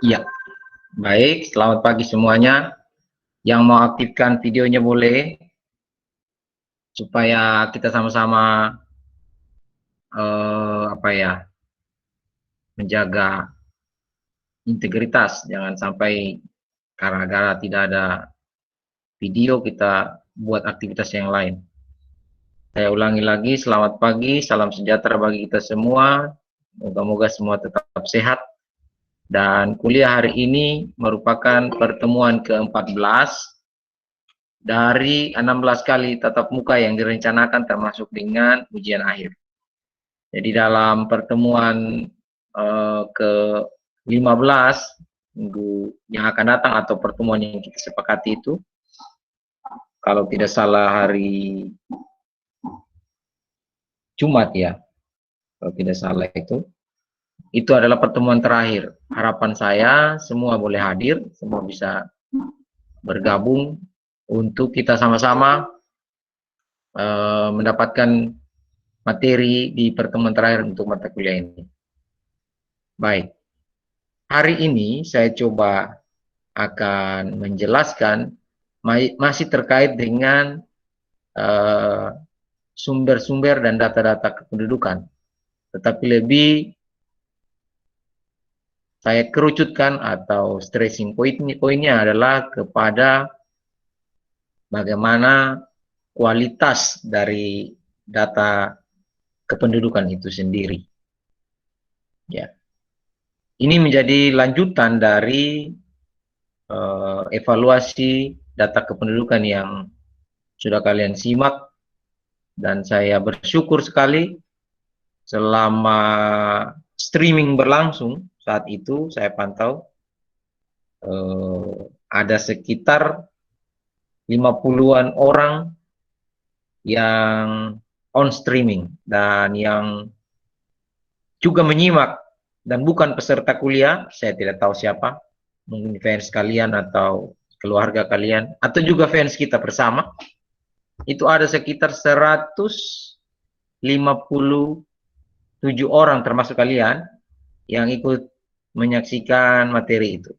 Iya, baik. Selamat pagi semuanya. Yang mau aktifkan videonya boleh, supaya kita sama-sama apa ya, menjaga integritas. Jangan sampai gara-gara tidak ada video kita buat aktivitas yang lain. Saya ulangi lagi, selamat pagi, salam sejahtera bagi kita semua. Moga-moga semua tetap sehat. Dan kuliah hari ini merupakan pertemuan ke-14 dari 16 kali tatap muka yang direncanakan termasuk dengan ujian akhir. Jadi dalam pertemuan ke-15 minggu yang akan datang atau pertemuan yang kita sepakati itu, kalau tidak salah hari Jumat ya, kalau tidak salah itu adalah pertemuan terakhir. Harapan saya semua boleh hadir, semua bisa bergabung untuk kita sama-sama mendapatkan materi di pertemuan terakhir untuk mata kuliah ini. Baik, hari ini saya coba akan menjelaskan masih terkait dengan sumber-sumber dan data-data kependudukan, tetapi lebih saya kerucutkan atau stressing poinnya adalah kepada bagaimana kualitas dari data kependudukan itu sendiri. Ya, ini menjadi lanjutan dari evaluasi data kependudukan yang sudah kalian simak, dan saya bersyukur sekali selama streaming berlangsung saat itu saya pantau ada sekitar 50-an orang yang on streaming dan yang juga menyimak dan bukan peserta kuliah. Saya tidak tahu siapa, mungkin fans kalian atau keluarga kalian atau juga fans kita bersama. Itu ada sekitar 157 orang termasuk kalian yang ikut menyaksikan materi itu.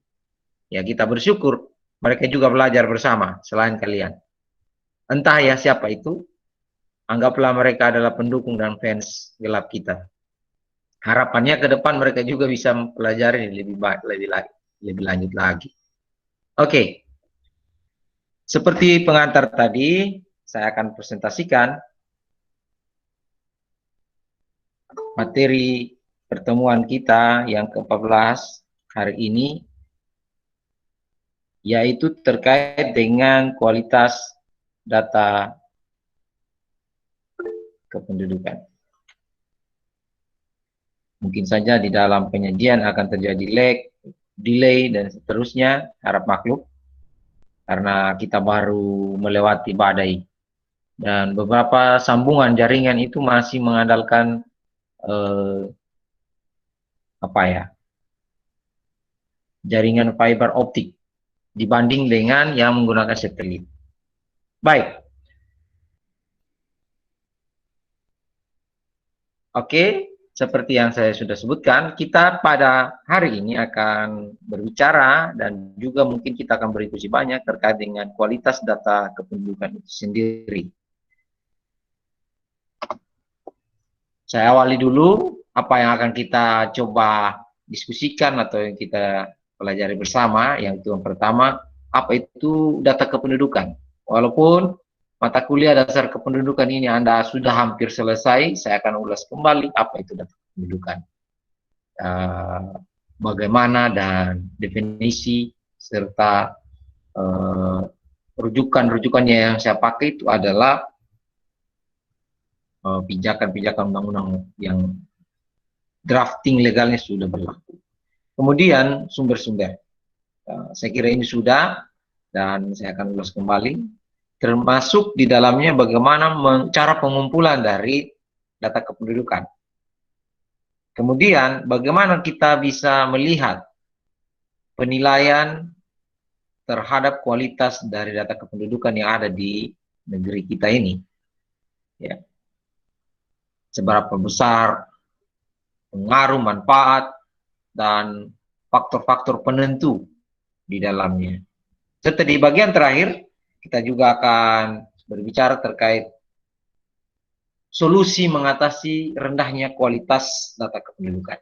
Ya, kita bersyukur mereka juga belajar bersama selain kalian. Entah ya siapa itu, anggaplah mereka adalah pendukung dan fans gelap kita. Harapannya ke depan mereka juga bisa mempelajari lebih lanjut lagi. Oke. Seperti pengantar tadi, saya akan presentasikan materi pertemuan kita yang ke-14 hari ini, yaitu terkait dengan kualitas data kependudukan. Mungkin saja di dalam penyajian akan terjadi lag, delay, dan seterusnya, harap maklum, karena kita baru melewati badai. Dan beberapa sambungan jaringan itu masih mengandalkan jaringan fiber optik dibanding dengan yang menggunakan satelit. Baik. Oke, seperti yang saya sudah sebutkan, kita pada hari ini akan berbicara dan juga mungkin kita akan berdiskusi banyak terkait dengan kualitas data kependudukan itu sendiri. Saya awali dulu apa yang akan kita coba diskusikan atau yang kita pelajari bersama. Yang pertama, apa itu data kependudukan? Walaupun mata kuliah dasar kependudukan ini Anda sudah hampir selesai, saya akan ulas kembali apa itu data kependudukan. Bagaimana dan definisi serta rujukan-rujukannya yang saya pakai itu adalah pijakan-pijakan undang-undang yang drafting legalnya sudah berlaku. Kemudian sumber-sumber. Saya kira ini sudah, dan saya akan ulas kembali. Termasuk di dalamnya bagaimana cara pengumpulan dari data kependudukan. Kemudian bagaimana kita bisa melihat penilaian terhadap kualitas dari data kependudukan yang ada di negeri kita ini. Ya. Seberapa besar pengaruh, manfaat, dan faktor-faktor penentu di dalamnya. Serta di bagian terakhir, kita juga akan berbicara terkait solusi mengatasi rendahnya kualitas data kependudukan.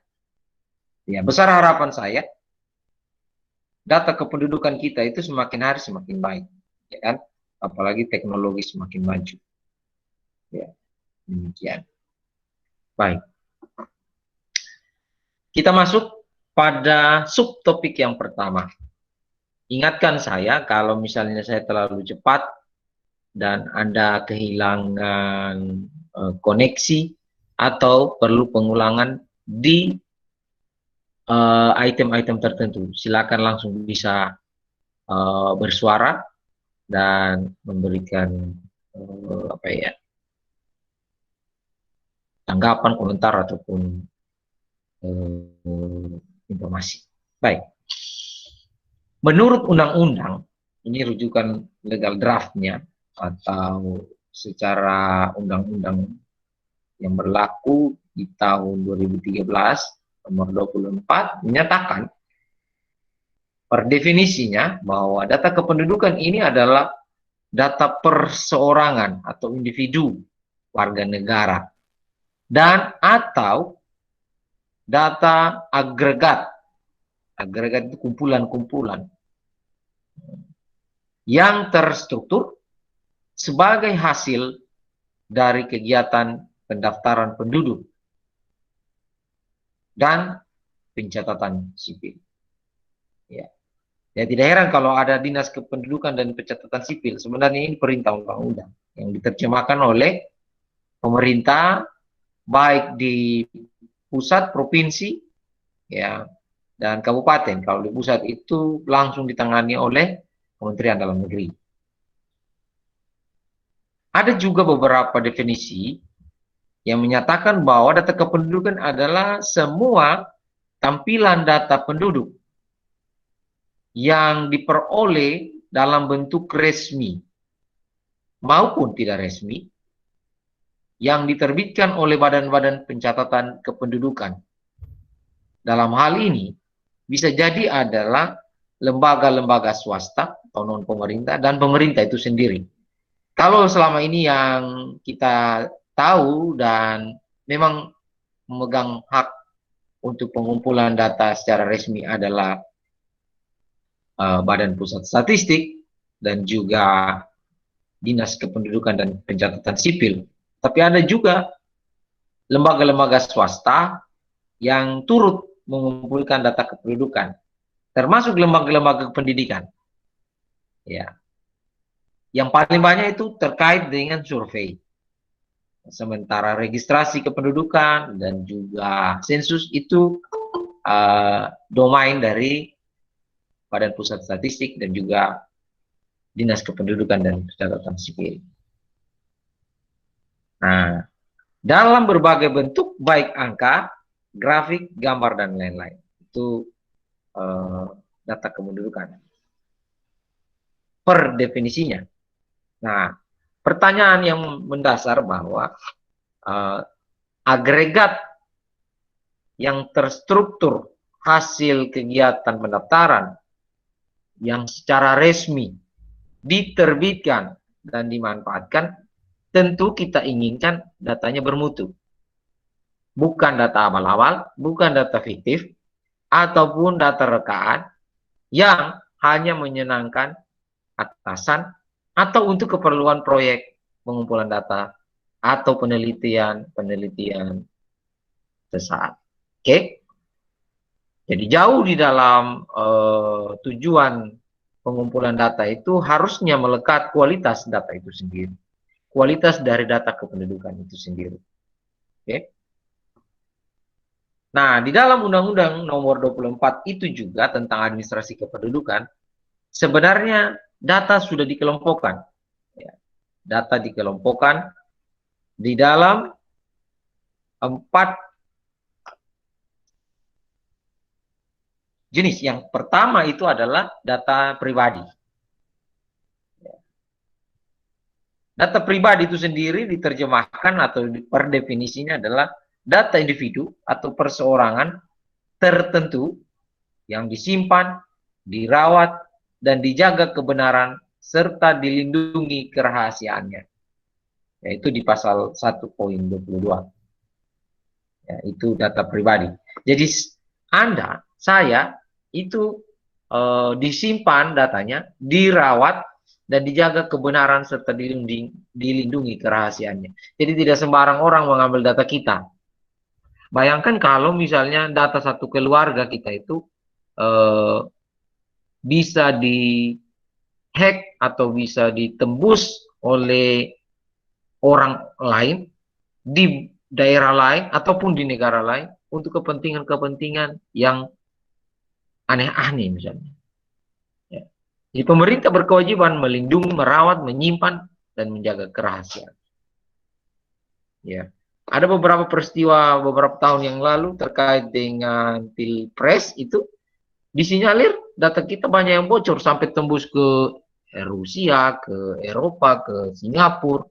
Ya, besar harapan saya, data kependudukan kita itu semakin hari semakin baik, ya kan? Apalagi teknologi semakin maju. Ya, demikian. Baik. Kita masuk pada subtopik yang pertama. Ingatkan saya kalau misalnya saya terlalu cepat dan Anda kehilangan koneksi atau perlu pengulangan di item-item tertentu, silakan langsung bisa bersuara dan memberikan tanggapan, komentar ataupun informasi. Baik. Menurut undang-undang, ini rujukan legal draftnya atau secara undang-undang yang berlaku di tahun 2013 nomor 24 menyatakan per definisinya bahwa data kependudukan ini adalah data perseorangan atau individu warga negara dan atau data agregat. Agregat itu kumpulan-kumpulan yang terstruktur sebagai hasil dari kegiatan pendaftaran penduduk dan pencatatan sipil. Ya. Ya, tidak heran kalau ada Dinas Kependudukan dan Pencatatan Sipil. Sebenarnya ini perintah undang-undang yang diterjemahkan oleh pemerintah baik di pusat, provinsi, ya, dan kabupaten. Kalau di pusat itu langsung ditangani oleh Kementerian Dalam Negeri. Ada juga beberapa definisi yang menyatakan bahwa data kependudukan adalah semua tampilan data penduduk yang diperoleh dalam bentuk resmi maupun tidak resmi yang diterbitkan oleh badan-badan pencatatan kependudukan. Dalam hal ini bisa jadi adalah lembaga-lembaga swasta atau non pemerintah dan pemerintah itu sendiri. Kalau selama ini yang kita tahu dan memang memegang hak untuk pengumpulan data secara resmi adalah Badan Pusat Statistik dan juga Dinas Kependudukan dan Pencatatan Sipil. Tapi ada juga lembaga-lembaga swasta yang turut mengumpulkan data kependudukan, termasuk lembaga-lembaga pendidikan. Ya. Yang paling banyak itu terkait dengan survei. Sementara registrasi kependudukan dan juga sensus itu domain dari Badan Pusat Statistik dan juga Dinas Kependudukan dan Pencatatan Sipil. Nah, dalam berbagai bentuk, baik angka, grafik, gambar, dan lain-lain. Itu data kependudukan. Per definisinya. Nah, pertanyaan yang mendasar bahwa agregat yang terstruktur hasil kegiatan pendaftaran yang secara resmi diterbitkan dan dimanfaatkan, tentu kita inginkan datanya bermutu. Bukan data awal-awal, bukan data fiktif, ataupun data rekaan yang hanya menyenangkan atasan atau untuk keperluan proyek pengumpulan data atau penelitian sesaat. Oke? Jadi jauh di dalam tujuan pengumpulan data itu harusnya melekat kualitas data itu sendiri. Kualitas dari data kependudukan itu sendiri. Oke? Nah, di dalam Undang-Undang Nomor 24 itu juga tentang administrasi kependudukan, sebenarnya data sudah dikelompokkan. Ya, data dikelompokkan di dalam 4 jenis. Yang pertama itu adalah data pribadi. Data pribadi itu sendiri diterjemahkan atau per definisinya adalah data individu atau perseorangan tertentu yang disimpan, dirawat, dan dijaga kebenaran serta dilindungi kerahasiaannya. Yaitu di pasal 1.22. Ya, itu data pribadi. Jadi Anda, saya itu disimpan datanya, dirawat, dan dijaga kebenaran serta dilindungi kerahasiaannya. Jadi tidak sembarang orang mengambil data kita. Bayangkan kalau misalnya data satu keluarga kita itu bisa di-hack atau bisa ditembus oleh orang lain di daerah lain ataupun di negara lain untuk kepentingan-kepentingan yang aneh-aneh misalnya. Ya. Jadi pemerintah berkewajiban melindungi, merawat, menyimpan, dan menjaga kerahasiaan. Ya. Ada beberapa peristiwa beberapa tahun yang lalu terkait dengan Pilpres itu disinyalir data kita banyak yang bocor sampai tembus ke Rusia, ke Eropa, ke Singapura.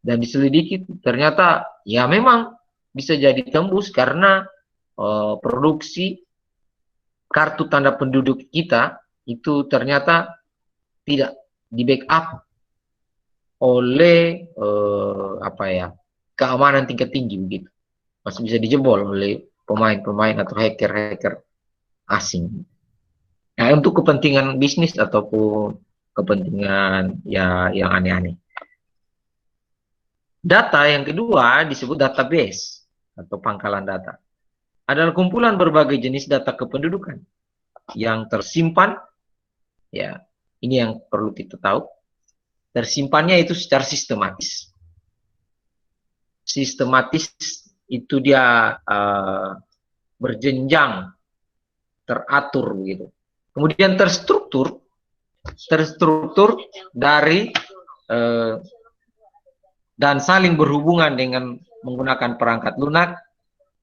Dan diselidiki ternyata ya memang bisa jadi tembus karena produksi kartu tanda penduduk kita itu ternyata tidak di backup oleh keamanan tingkat tinggi begitu. Masih bisa dijebol oleh pemain-pemain atau hacker-hacker asing. Nah, untuk kepentingan bisnis ataupun kepentingan ya yang aneh-aneh. Data yang kedua disebut database atau pangkalan data. Adalah kumpulan berbagai jenis data kependudukan yang tersimpan, ya ini yang perlu kita tahu, tersimpannya itu secara sistematis. Sistematis itu dia berjenjang, teratur begitu. Kemudian terstruktur dari dan saling berhubungan dengan menggunakan perangkat lunak,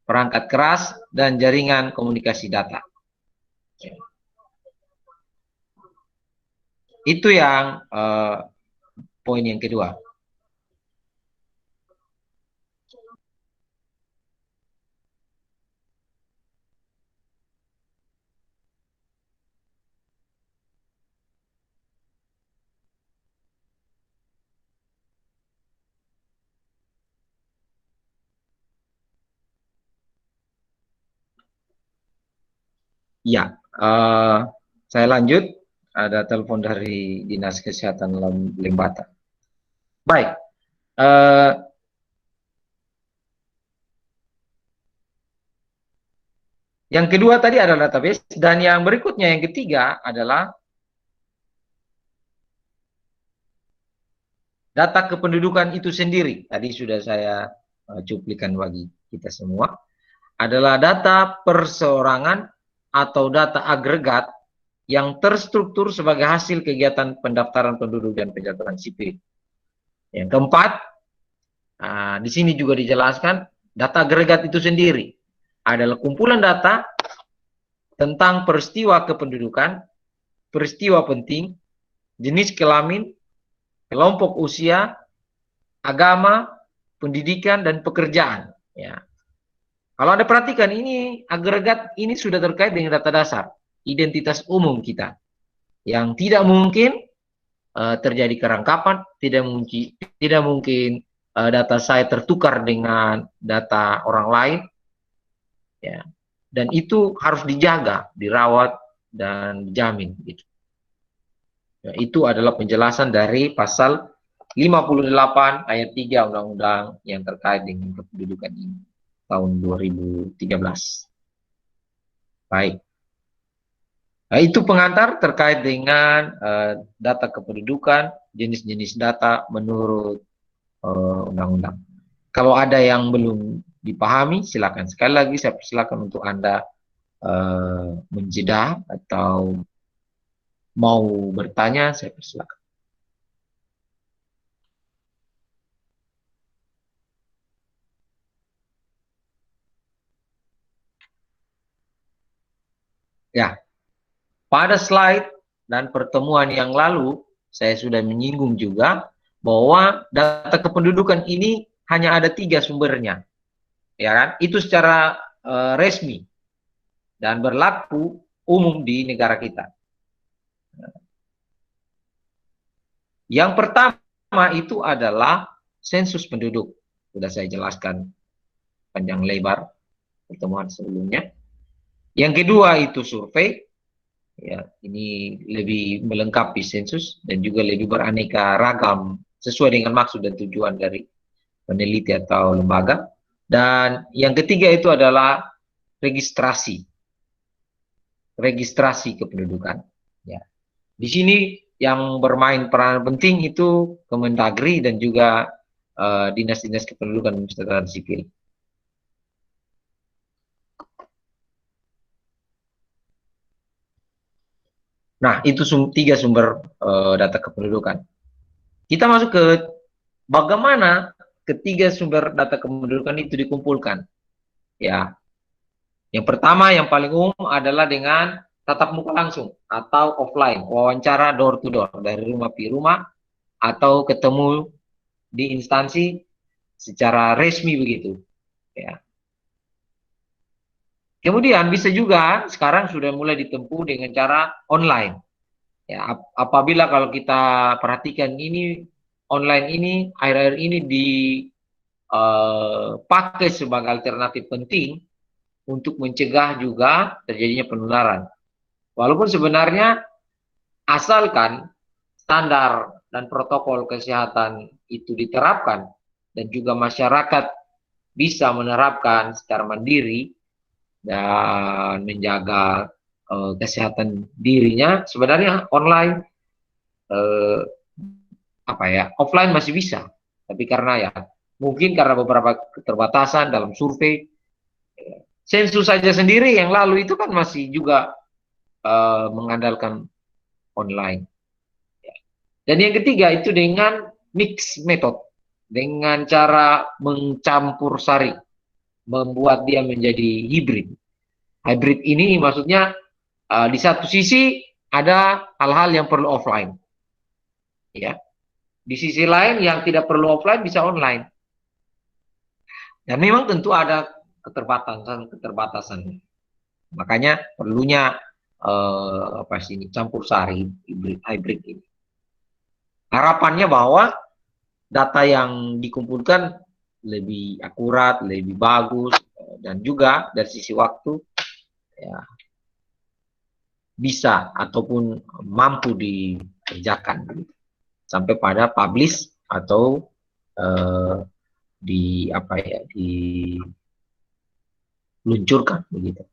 perangkat keras, dan jaringan komunikasi data. Itu yang poin yang kedua. Ya, saya lanjut. Ada telepon dari Dinas Kesehatan Lembata. Baik. Yang kedua tadi adalah database, dan yang berikutnya yang ketiga adalah data kependudukan itu sendiri. Tadi sudah saya cuplikan bagi kita semua. Adalah data perseorangan atau data agregat yang terstruktur sebagai hasil kegiatan pendaftaran penduduk dan pencatatan sipil. Yang keempat, di sini juga dijelaskan data agregat itu sendiri adalah kumpulan data tentang peristiwa kependudukan, peristiwa penting, jenis kelamin, kelompok usia, agama, pendidikan, dan pekerjaan. Ya. Kalau Anda perhatikan ini agregat ini sudah terkait dengan data dasar identitas umum kita yang tidak mungkin terjadi kerangkapan, tidak mungkin data saya tertukar dengan data orang lain, ya, dan itu harus dijaga, dirawat, dan dijamin. Gitu. Ya, itu adalah penjelasan dari pasal 58 ayat 3 Undang-Undang yang terkait dengan kependudukan ini tahun 2013. Baik. Nah, itu pengantar terkait dengan data kependudukan, jenis-jenis data menurut undang-undang. Kalau ada yang belum dipahami, silakan. Sekali lagi saya persilakan untuk Anda menjeda atau mau bertanya, saya persilakan. Ya, pada slide dan pertemuan yang lalu, saya sudah menyinggung juga bahwa data kependudukan ini hanya ada 3 sumbernya, ya kan? Itu secara resmi. dan berlaku umum di negara kita. Yang pertama itu adalah sensus penduduk. Sudah saya jelaskan panjang lebar pertemuan sebelumnya. Yang kedua itu survei. Ya, ini lebih melengkapi sensus dan juga lebih beraneka ragam sesuai dengan maksud dan tujuan dari peneliti atau lembaga. Dan yang ketiga itu adalah registrasi. Registrasi kependudukan. Ya. Di sini yang bermain peran penting itu Kemendagri dan juga dinas-dinas kependudukan dan catatan sipil. Nah, itu tiga sumber data kependudukan. Kita masuk ke bagaimana ketiga sumber data kependudukan itu dikumpulkan. Ya, yang pertama yang paling umum adalah dengan tatap muka langsung atau offline, wawancara door to door dari rumah ke rumah atau ketemu di instansi secara resmi begitu. Ya. Kemudian bisa juga sekarang sudah mulai ditempuh dengan cara online. Ya, apabila kalau kita perhatikan ini online ini akhir-akhir ini dipakai sebagai alternatif penting untuk mencegah juga terjadinya penularan. Walaupun sebenarnya asalkan standar dan protokol kesehatan itu diterapkan dan juga masyarakat bisa menerapkan secara mandiri dan menjaga kesehatan dirinya, sebenarnya online offline masih bisa, tapi karena ya mungkin karena beberapa keterbatasan dalam survei, sensus saja sendiri yang lalu itu kan masih juga mengandalkan online. Dan yang ketiga itu dengan mix method, dengan cara mencampur sari, membuat dia menjadi hybrid. Hybrid ini maksudnya di satu sisi ada hal-hal yang perlu offline, ya. Di sisi lain yang tidak perlu offline bisa online. Dan memang tentu ada keterbatasan. Makanya perlunya campur sari hybrid ini. Harapannya bahwa data yang dikumpulkan lebih akurat, lebih bagus, dan juga dari sisi waktu ya, bisa ataupun mampu dikerjakan sampai pada publish atau diluncurkan begitu.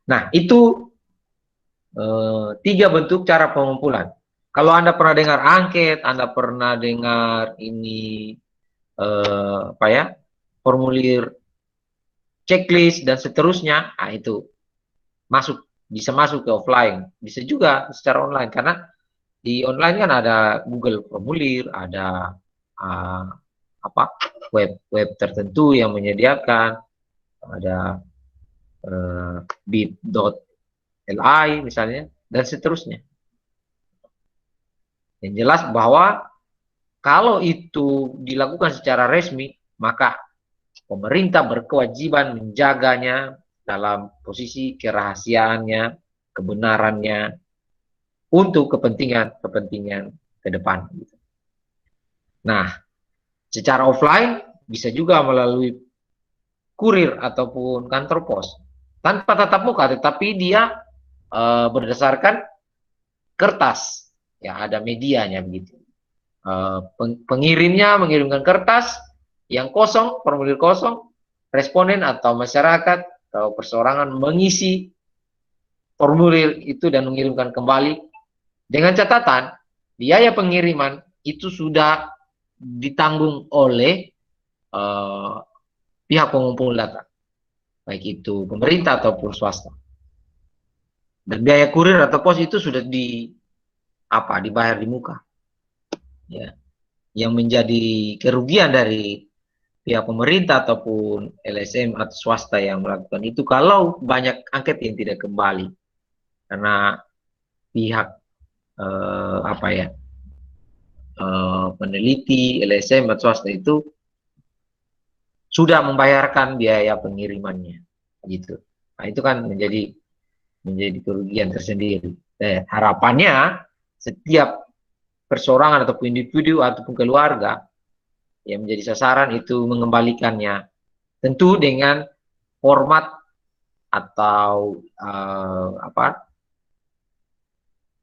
Nah, itu tiga bentuk cara pengumpulan. Kalau Anda pernah dengar angket, Anda pernah dengar ini formulir checklist dan seterusnya, nah itu bisa masuk ke offline, bisa juga secara online karena di online kan ada Google formulir, ada web tertentu yang menyediakan, ada bit.li misalnya dan seterusnya. Yang jelas bahwa kalau itu dilakukan secara resmi, maka pemerintah berkewajiban menjaganya dalam posisi kerahasiaannya, kebenarannya, untuk kepentingan ke depan. Nah, secara offline bisa juga melalui kurir ataupun kantor pos tanpa tatap muka, tetapi dia berdasarkan kertas, ya ada medianya begitu. Pengirimnya mengirimkan kertas yang kosong, formulir kosong, responden atau masyarakat atau perseorangan mengisi formulir itu dan mengirimkan kembali dengan catatan biaya pengiriman itu sudah ditanggung oleh pihak pengumpul data, baik itu pemerintah ataupun swasta. Dan biaya kurir atau pos itu sudah dibayar di muka. Ya. Yang menjadi kerugian dari pihak pemerintah ataupun LSM atau swasta yang melakukan itu kalau banyak angket yang tidak kembali karena pihak peneliti LSM atau swasta itu sudah membayarkan biaya pengirimannya gitu. Nah, itu kan menjadi kerugian tersendiri. Harapannya setiap perseorangan ataupun individu ataupun keluarga yang menjadi sasaran itu mengembalikannya tentu dengan format atau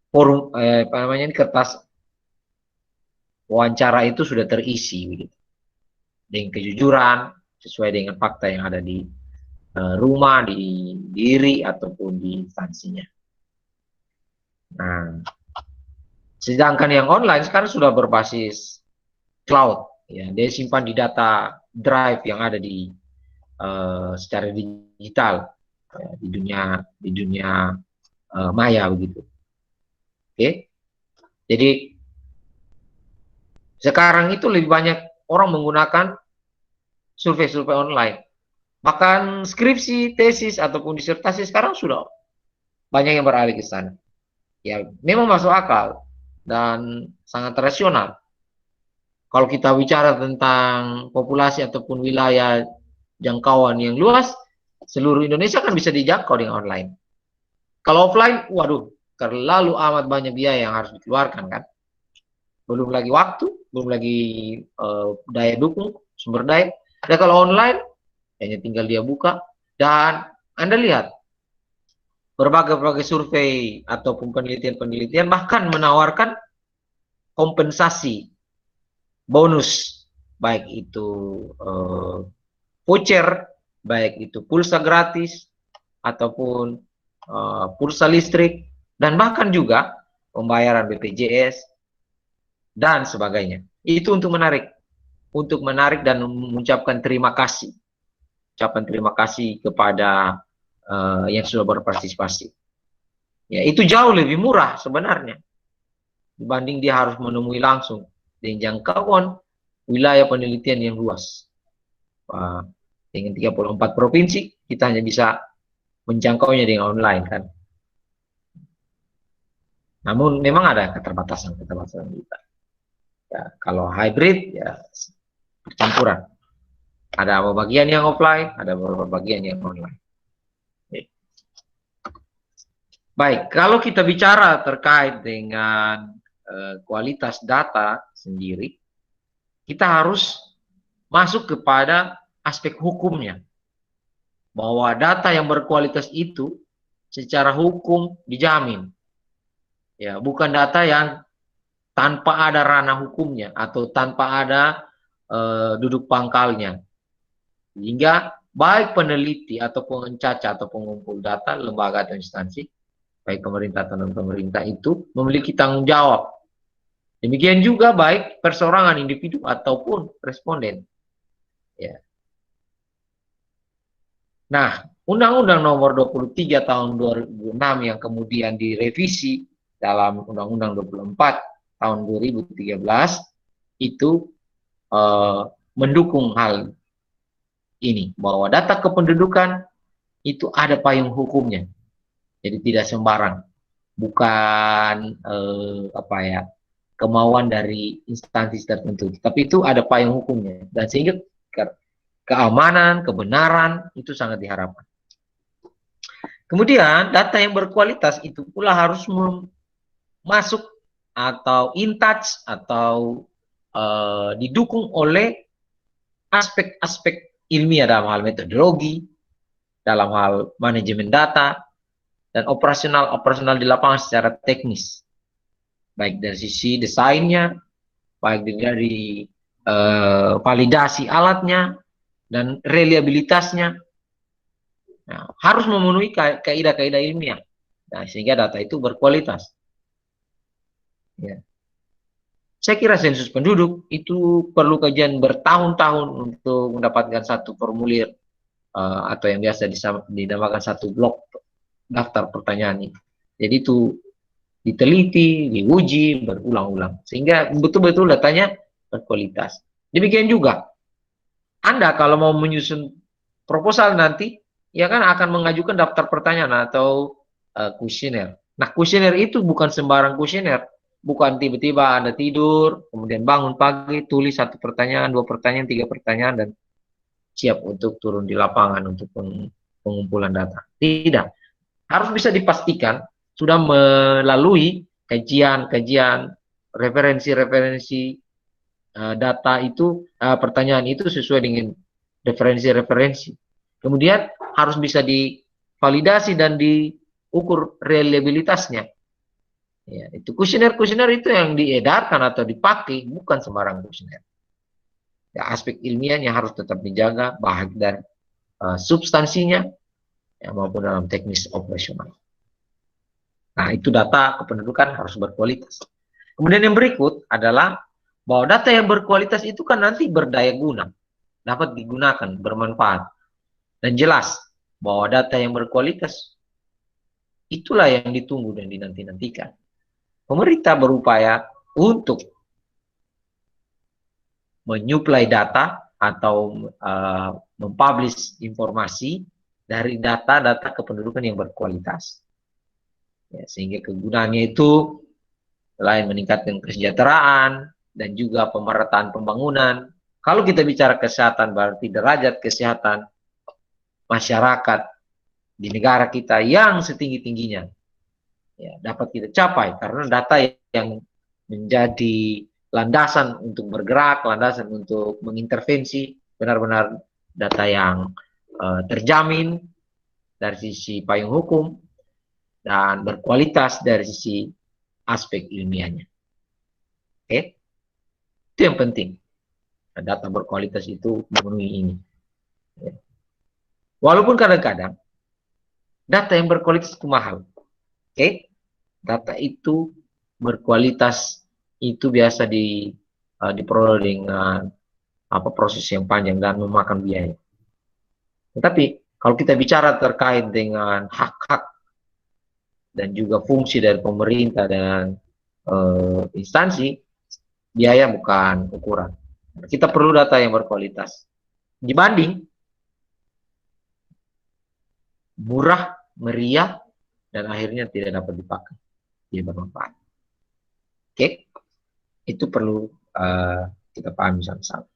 forum apa namanya kertas wawancara itu sudah terisi begitu, dengan kejujuran sesuai dengan fakta yang ada di rumah, di diri ataupun di instansinya. Nah, sedangkan yang online sekarang sudah berbasis cloud, ya, dia simpan di data drive yang ada di secara digital, ya, di dunia maya begitu. Oke, jadi sekarang itu lebih banyak orang menggunakan survei-survei online. Bahkan skripsi, tesis ataupun disertasi sekarang sudah banyak yang beralih ke sana. Ya, memang masuk akal dan sangat rasional. Kalau kita bicara tentang populasi ataupun wilayah jangkauan yang luas, seluruh Indonesia kan bisa dijangkau dengan online. Kalau offline, waduh, terlalu amat banyak biaya yang harus dikeluarkan kan. Belum lagi waktu, belum lagi daya dukung, sumber daya. Dan kalau online, hanya tinggal dia buka. Dan Anda lihat, berbagai survei ataupun penelitian-penelitian bahkan menawarkan kompensasi bonus, baik itu voucher, baik itu pulsa gratis ataupun pulsa listrik, dan bahkan juga pembayaran BPJS dan sebagainya. Itu untuk menarik dan mengucapkan terima kasih. Ucapan terima kasih kepada yang sudah berpartisipasi. Ya, itu jauh lebih murah sebenarnya dibanding dia harus menemui langsung dengan jangkauan wilayah penelitian yang luas. Dengan 34 provinsi, kita hanya bisa menjangkaunya dengan online kan. Namun memang ada keterbatasan kita. Ya, kalau hybrid ya percampuran. Ada bagian yang offline, ada beberapa bagian yang online. Baik, kalau kita bicara terkait dengan kualitas data sendiri, kita harus masuk kepada aspek hukumnya. Bahwa data yang berkualitas itu secara hukum dijamin. Ya, bukan data yang tanpa ada ranah hukumnya atau tanpa ada duduk pangkalnya. Sehingga baik peneliti atau pencacat atau pengumpul data, lembaga atau instansi, baik pemerintah atau non-pemerintah itu memiliki tanggung jawab. Demikian juga baik perseorangan individu ataupun responden. Ya. Nah, Undang-Undang Nomor 23 Tahun 2006 yang kemudian direvisi dalam Undang-Undang 24 Tahun 2013 itu mendukung hal ini, bahwa data kependudukan itu ada payung hukumnya. Jadi tidak sembarang, bukan kemauan dari instansi tertentu, tapi itu ada payung hukumnya, dan sehingga keamanan, kebenaran itu sangat diharapkan. Kemudian data yang berkualitas itu pula harus masuk atau in touch atau didukung oleh aspek-aspek ilmiah dalam hal metodologi, dalam hal manajemen data, dan operasional di lapangan secara teknis, baik dari sisi desainnya, baik dari validasi alatnya dan reliabilitasnya. Nah, harus memenuhi kaidah-kaidah ilmiah. Nah, sehingga data itu berkualitas. Ya. Saya kira sensus penduduk itu perlu kajian bertahun-tahun untuk mendapatkan satu formulir atau yang biasa dinamakan satu blok daftar pertanyaan itu. Jadi itu diteliti, diuji berulang-ulang sehingga betul-betul datanya berkualitas. Demikian juga Anda kalau mau menyusun proposal nanti, ya kan akan mengajukan daftar pertanyaan atau kuesioner. Nah, kuesioner itu bukan sembarang kuesioner. Bukan tiba-tiba Anda tidur, kemudian bangun pagi, tulis satu pertanyaan, dua pertanyaan, tiga pertanyaan, dan siap untuk turun di lapangan untuk pengumpulan data. Tidak. Harus bisa dipastikan sudah melalui kajian-kajian, referensi-referensi data itu, pertanyaan itu sesuai dengan referensi-referensi. Kemudian harus bisa divalidasi dan diukur reliabilitasnya. Ya, itu kuesioner-kuesioner itu yang diedarkan atau dipakai, bukan sembarang kuesioner. Ya, aspek ilmiahnya harus tetap dijaga, baik dan substansinya, ya, maupun dalam teknis operasional. Nah, itu data kependudukan harus berkualitas. Kemudian yang berikut adalah bahwa data yang berkualitas itu kan nanti berdaya guna, dapat digunakan, bermanfaat. Dan jelas bahwa data yang berkualitas itulah yang ditunggu dan dinanti-nantikan. Pemerintah berupaya untuk menyuplai data atau mempublish informasi dari data-data kependudukan yang berkualitas. Ya, sehingga kegunaannya itu selain meningkatkan kesejahteraan dan juga pemerataan pembangunan. Kalau kita bicara kesehatan, berarti derajat kesehatan masyarakat di negara kita yang setinggi-tingginya ya, dapat kita capai karena data yang menjadi landasan untuk bergerak, landasan untuk mengintervensi, benar-benar data yang terjamin dari sisi payung hukum dan berkualitas dari sisi aspek ilmiahnya. Oke, itu yang penting. Data berkualitas itu memenuhi ini. Walaupun kadang-kadang data yang berkualitas itu mahal. Oke, data itu berkualitas itu biasa diperoleh dengan proses yang panjang dan memakan biaya. Tetapi kalau kita bicara terkait dengan hak-hak dan juga fungsi dari pemerintah dan instansi, biaya bukan ukuran. Kita perlu data yang berkualitas. Dibanding murah, meriah, dan akhirnya tidak dapat dipakai. Tidak bermanfaat. Oke, itu perlu kita pahami sama-sama.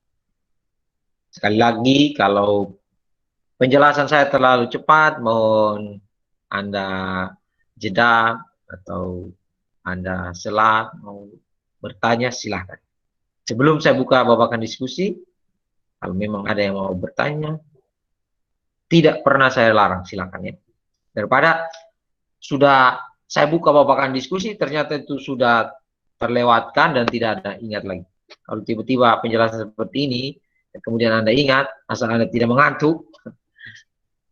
Sekali lagi, kalau penjelasan saya terlalu cepat, mohon Anda jeda atau Anda sela, mau bertanya, silahkan. Sebelum saya buka babakan diskusi, kalau memang ada yang mau bertanya, tidak pernah saya larang, silakan ya. Daripada sudah saya buka babakan diskusi, ternyata itu sudah terlewatkan dan tidak ada ingat lagi. Kalau tiba-tiba penjelasan seperti ini, kemudian Anda ingat, asal Anda tidak mengantuk,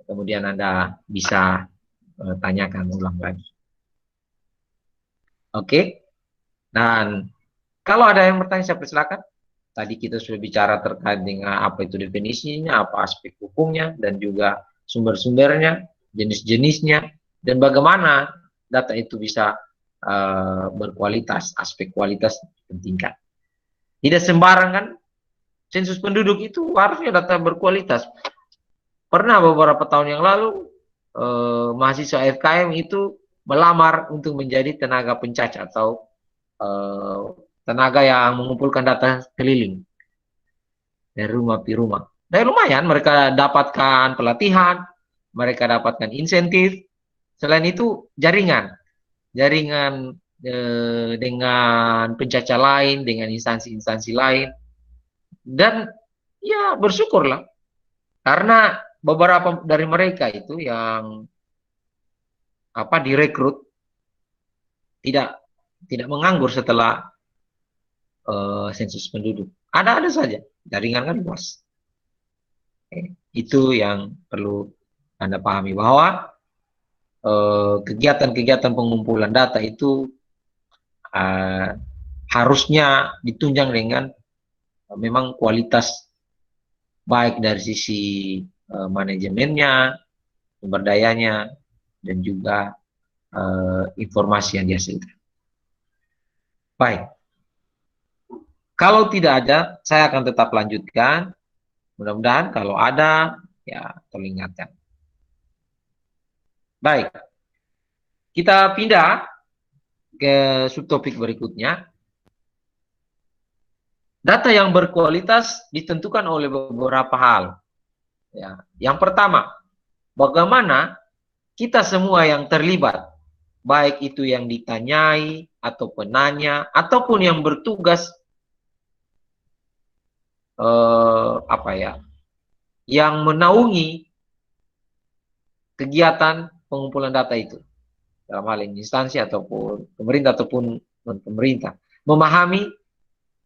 kemudian Anda bisa tanyakan ulang lagi. Oke, dan kalau ada yang bertanya, saya persilakan. Tadi kita sudah bicara terkait dengan apa itu definisinya, apa aspek hukumnya, dan juga sumber-sumbernya, jenis-jenisnya, dan bagaimana data itu bisa berkualitas, aspek kualitas pentingkan. Tidak sembarang kan, sensus penduduk itu harusnya data berkualitas. Pernah beberapa tahun yang lalu, mahasiswa FKM itu melamar untuk menjadi tenaga pencacat atau tenaga yang mengumpulkan data keliling dari rumah ke rumah. Dan lumayan, mereka dapatkan pelatihan, mereka dapatkan insentif. Selain itu, jaringan dengan pencacat lain, dengan instansi-instansi lain. Dan ya bersyukurlah, karena beberapa dari mereka itu yang direkrut tidak menganggur setelah sensus penduduk. Ada saja, jaringan kan luas. Itu yang perlu Anda pahami, bahwa kegiatan-kegiatan pengumpulan data itu harusnya ditunjang dengan memang kualitas baik dari sisi manajemennya, sumber dayanya, dan juga informasi yang dihasilkan. Baik. Kalau tidak ada, saya akan tetap lanjutkan. Mudah-mudahan kalau ada, ya teringatkan. Baik. Kita pindah ke subtopik berikutnya. Data yang berkualitas ditentukan oleh beberapa hal. Ya. Yang pertama, bagaimana kita semua yang terlibat, baik itu yang ditanyai atau penanya ataupun yang bertugas yang menaungi kegiatan pengumpulan data itu, dalam hal ini instansi ataupun pemerintah ataupun pemerintah, memahami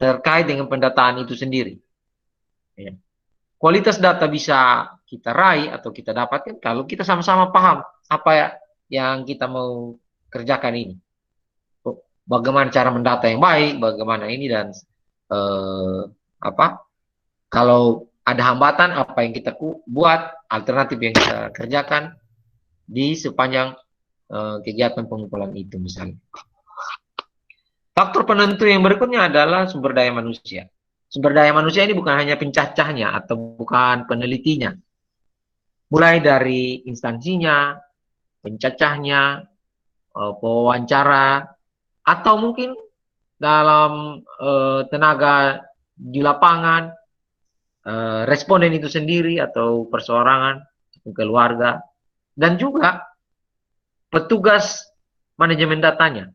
terkait dengan pendataan itu sendiri. Ya. Kualitas data bisa kita raih atau kita dapatkan kalau kita sama-sama paham apa yang kita mau kerjakan ini. Bagaimana cara mendata yang baik, bagaimana ini, dan kalau ada hambatan, apa yang kita buat, alternatif yang kita kerjakan di sepanjang kegiatan pengumpulan itu misalnya. Faktor penentu yang berikutnya adalah sumber daya manusia. Sumber daya manusia ini bukan hanya pencacahnya atau bukan penelitinya. Mulai dari instansinya, pencacahnya, pewawancara, atau mungkin dalam tenaga di lapangan, responden itu sendiri atau perseorangan, keluarga, dan juga petugas manajemen datanya.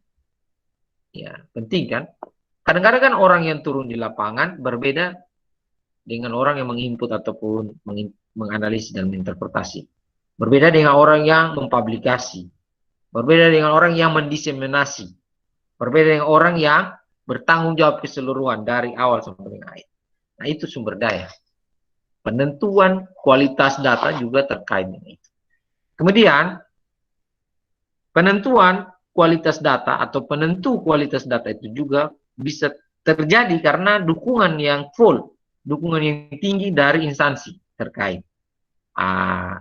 Ya, penting kan? Kadang-kadang kan orang yang turun di lapangan berbeda dengan orang yang menginput ataupun menganalisis dan menginterpretasi. Berbeda dengan orang yang mempublikasi. Berbeda dengan orang yang mendiseminasi. Berbeda dengan orang yang bertanggung jawab keseluruhan dari awal sampai akhir. Nah, itu sumber daya. Penentuan kualitas data juga terkait dengan itu. Kemudian, penentuan kualitas data atau penentu kualitas data itu juga bisa terjadi karena dukungan yang full, dukungan yang tinggi dari instansi terkait,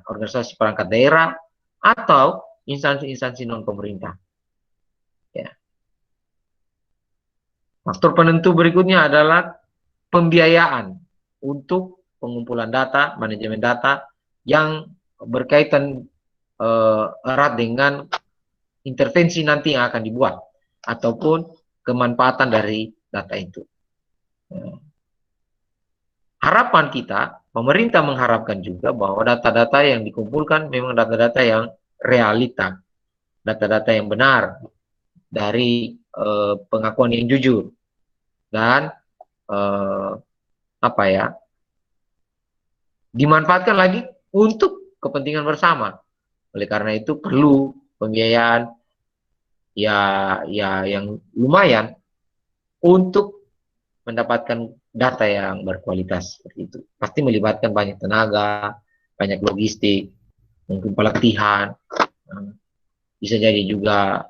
organisasi perangkat daerah atau instansi-instansi non pemerintah. Ya. Faktor penentu berikutnya adalah pembiayaan untuk pengumpulan data, manajemen data yang berkaitan erat dengan intervensi nanti yang akan dibuat ataupun kemanfaatan dari data itu. Harapan kita, pemerintah mengharapkan juga bahwa data-data yang dikumpulkan memang data-data yang realita, data-data yang benar dari pengakuan yang jujur dan dimanfaatkan lagi untuk kepentingan bersama. Oleh karena itu perlu pembiayaan yang lumayan untuk mendapatkan data yang berkualitas seperti itu. Pasti melibatkan banyak tenaga, banyak logistik, mungkin pelatihan, bisa jadi juga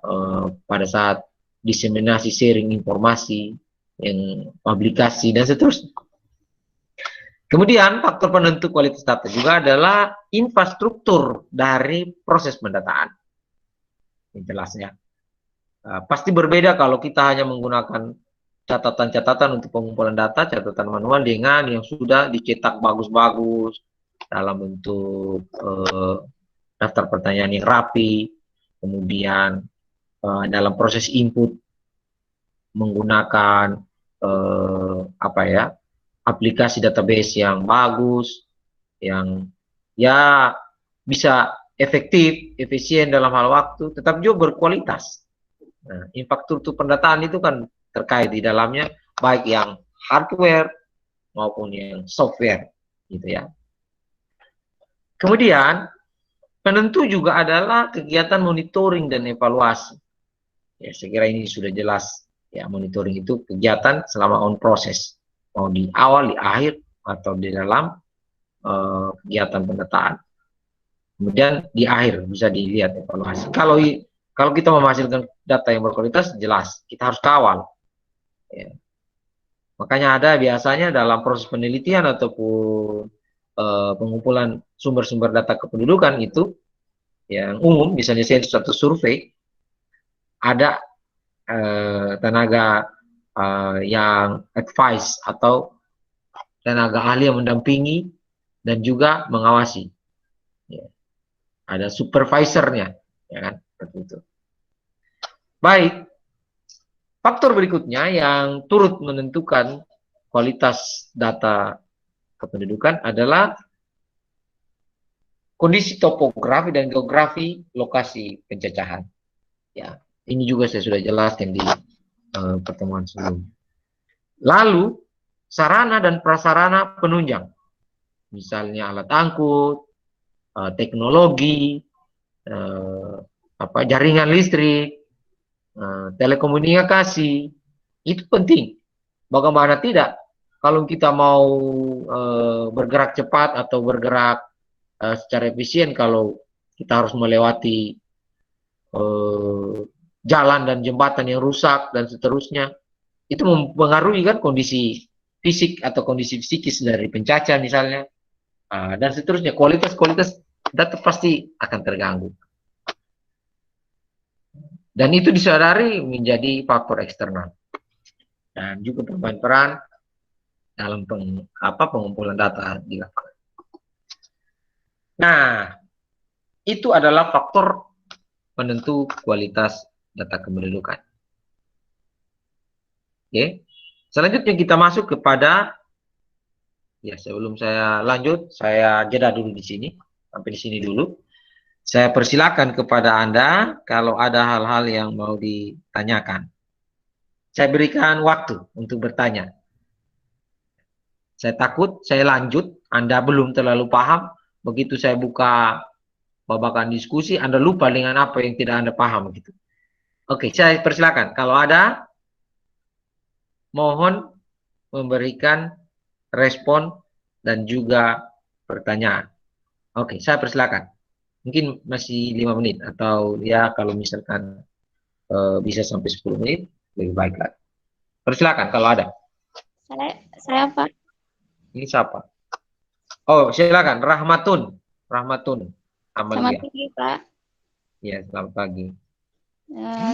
pada saat diseminasi sharing informasi, yang publikasi dan seterusnya. Kemudian faktor penentu kualitas data juga adalah infrastruktur dari proses pendataan. Ini jelasnya. Pasti berbeda kalau kita hanya menggunakan catatan-catatan untuk pengumpulan data, catatan manual dengan yang sudah dicetak bagus-bagus dalam bentuk daftar pertanyaan yang rapi, kemudian dalam proses input menggunakan aplikasi database yang bagus, yang bisa efektif, efisien dalam hal waktu, tetapi juga berkualitas. Nah, infrastruktur pendataan itu kan terkait di dalamnya baik yang hardware maupun yang software, gitu ya. Kemudian penentu juga adalah kegiatan monitoring dan evaluasi. Ya, saya kira ini sudah jelas. Ya, monitoring itu kegiatan selama on proses, mau di awal, di akhir, atau di dalam kegiatan pendataan. Kemudian di akhir bisa dilihat evaluasi. Kalau kita menghasilkan data yang berkualitas, jelas kita harus kawal. Ya. Makanya ada biasanya dalam proses penelitian ataupun pengumpulan sumber-sumber data kependudukan itu yang umum, misalnya sensus atau survei, ada tenaga yang advice atau tenaga ahli yang mendampingi dan juga mengawasi. Ya. Ada supervisornya, ya kan? Seperti itu. Baik, faktor berikutnya yang turut menentukan kualitas data kependudukan adalah kondisi topografi dan geografi lokasi pencacahan. Ya, ini juga saya sudah jelaskan di pertemuan sebelumnya. Lalu, sarana dan prasarana penunjang. Misalnya alat angkut, teknologi, jaringan listrik, telekomunikasi, itu penting. Bagaimana tidak? Kalau kita mau bergerak cepat atau bergerak secara efisien, kalau kita harus melewati jalan dan jembatan yang rusak dan seterusnya, itu mempengaruhi kan kondisi fisik atau kondisi psikis dari pencacah misalnya, dan seterusnya. Kualitas data pasti akan terganggu. Dan itu disadari menjadi faktor eksternal. Dan juga bermain peran dalam pengumpulan data di lapangan. Nah, itu adalah faktor penentu kualitas data kependudukan. Oke. Selanjutnya kita masuk kepada, ya sebelum saya lanjut, saya jeda dulu di sini, sampai di sini dulu. Saya persilakan kepada Anda kalau ada hal-hal yang mau ditanyakan. Saya berikan waktu untuk bertanya. Saya takut saya lanjut, Anda belum terlalu paham, begitu saya buka babakan diskusi, Anda lupa dengan apa yang tidak Anda paham gitu. Oke, saya persilakan. Kalau ada, mohon memberikan respon dan juga pertanyaan. Oke, saya persilakan. Mungkin masih 5 menit atau ya kalau misalkan bisa sampai 10 menit lebih baik lagi. Persilakan kalau ada. Saya Pak. Ini siapa? Oh, silakan Rahmatun. Rahmatun Amalia. Selamat pagi Pak. Ya, selamat pagi.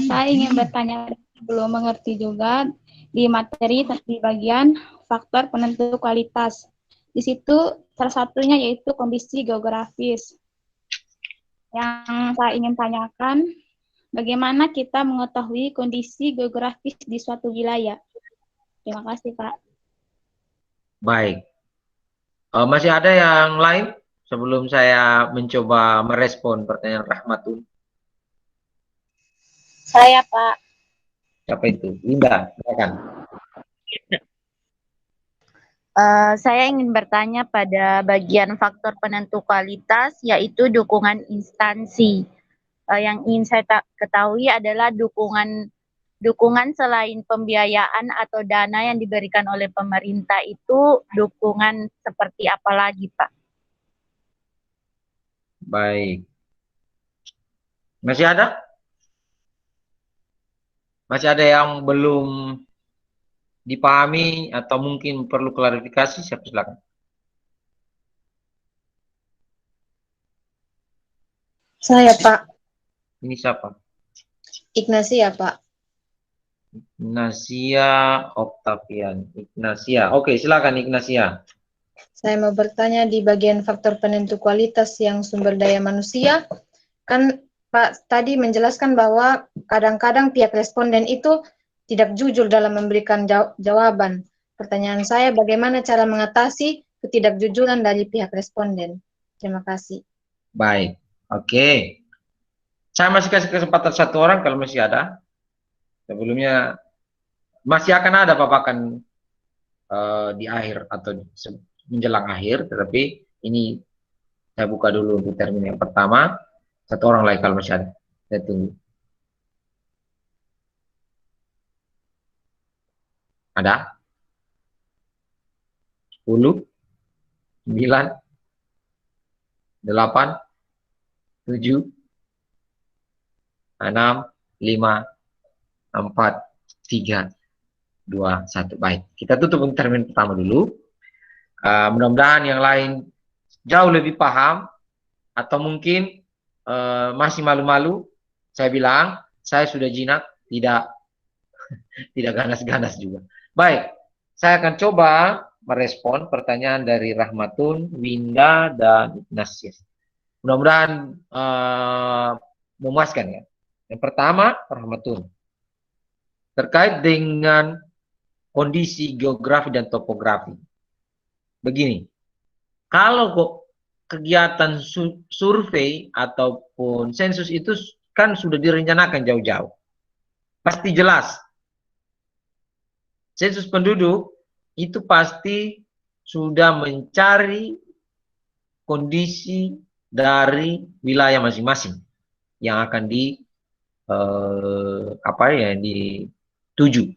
Saya ingin bertanya, belum mengerti juga di materi di bagian faktor penentu kualitas. Di situ salah satunya yaitu kondisi geografis. Yang saya ingin tanyakan, bagaimana kita mengetahui kondisi geografis di suatu wilayah? Terima kasih, Pak. Baik. Masih ada yang lain sebelum saya mencoba merespon pertanyaan Rahmatun? Saya, Pak. Siapa itu? Linda, silakan. Saya ingin bertanya pada bagian faktor penentu kualitas, yaitu dukungan instansi. Yang ingin saya ketahui adalah dukungan selain pembiayaan atau dana yang diberikan oleh pemerintah itu dukungan seperti apa lagi, Pak? Baik. Masih ada? Masih ada yang belum dipahami atau mungkin perlu klarifikasi? Silakan. Saya, Pak. Ini siapa? Ignasia, Pak. Ignasia Octavian. Ignasia. Oke, silakan Ignasia. Saya mau bertanya di bagian faktor penentu kualitas yang sumber daya manusia. Kan Pak tadi menjelaskan bahwa kadang-kadang pihak responden itu tidak jujur dalam memberikan jawaban. Pertanyaan saya, bagaimana cara mengatasi ketidakjujuran dari pihak responden? Terima kasih. Baik. Oke. Saya masih kasih kesempatan satu orang kalau masih ada. Sebelumnya masih akan ada papakan di akhir atau menjelang akhir, tetapi ini saya buka dulu untuk termin yang pertama. Satu orang lagi kalau masih ada. Saya tunggu. Ada? 10, 9, 8, 7, 6, 5, 4, 3, 2, 1. Baik, kita tutup untuk termin pertama dulu. Mudah-mudahan yang lain jauh lebih paham atau mungkin masih malu-malu. Saya bilang, saya sudah jinak, tidak ganas-ganas juga. Baik, saya akan coba merespon pertanyaan dari Rahmatun, Winda, dan Ignatius. Mudah-mudahan memuaskan ya. Yang pertama, Rahmatun. Terkait dengan kondisi geografi dan topografi. Begini, kegiatan survei ataupun sensus itu kan sudah direncanakan jauh-jauh. Pasti jelas. Sensus penduduk itu pasti sudah mencari kondisi dari wilayah masing-masing yang akan dituju.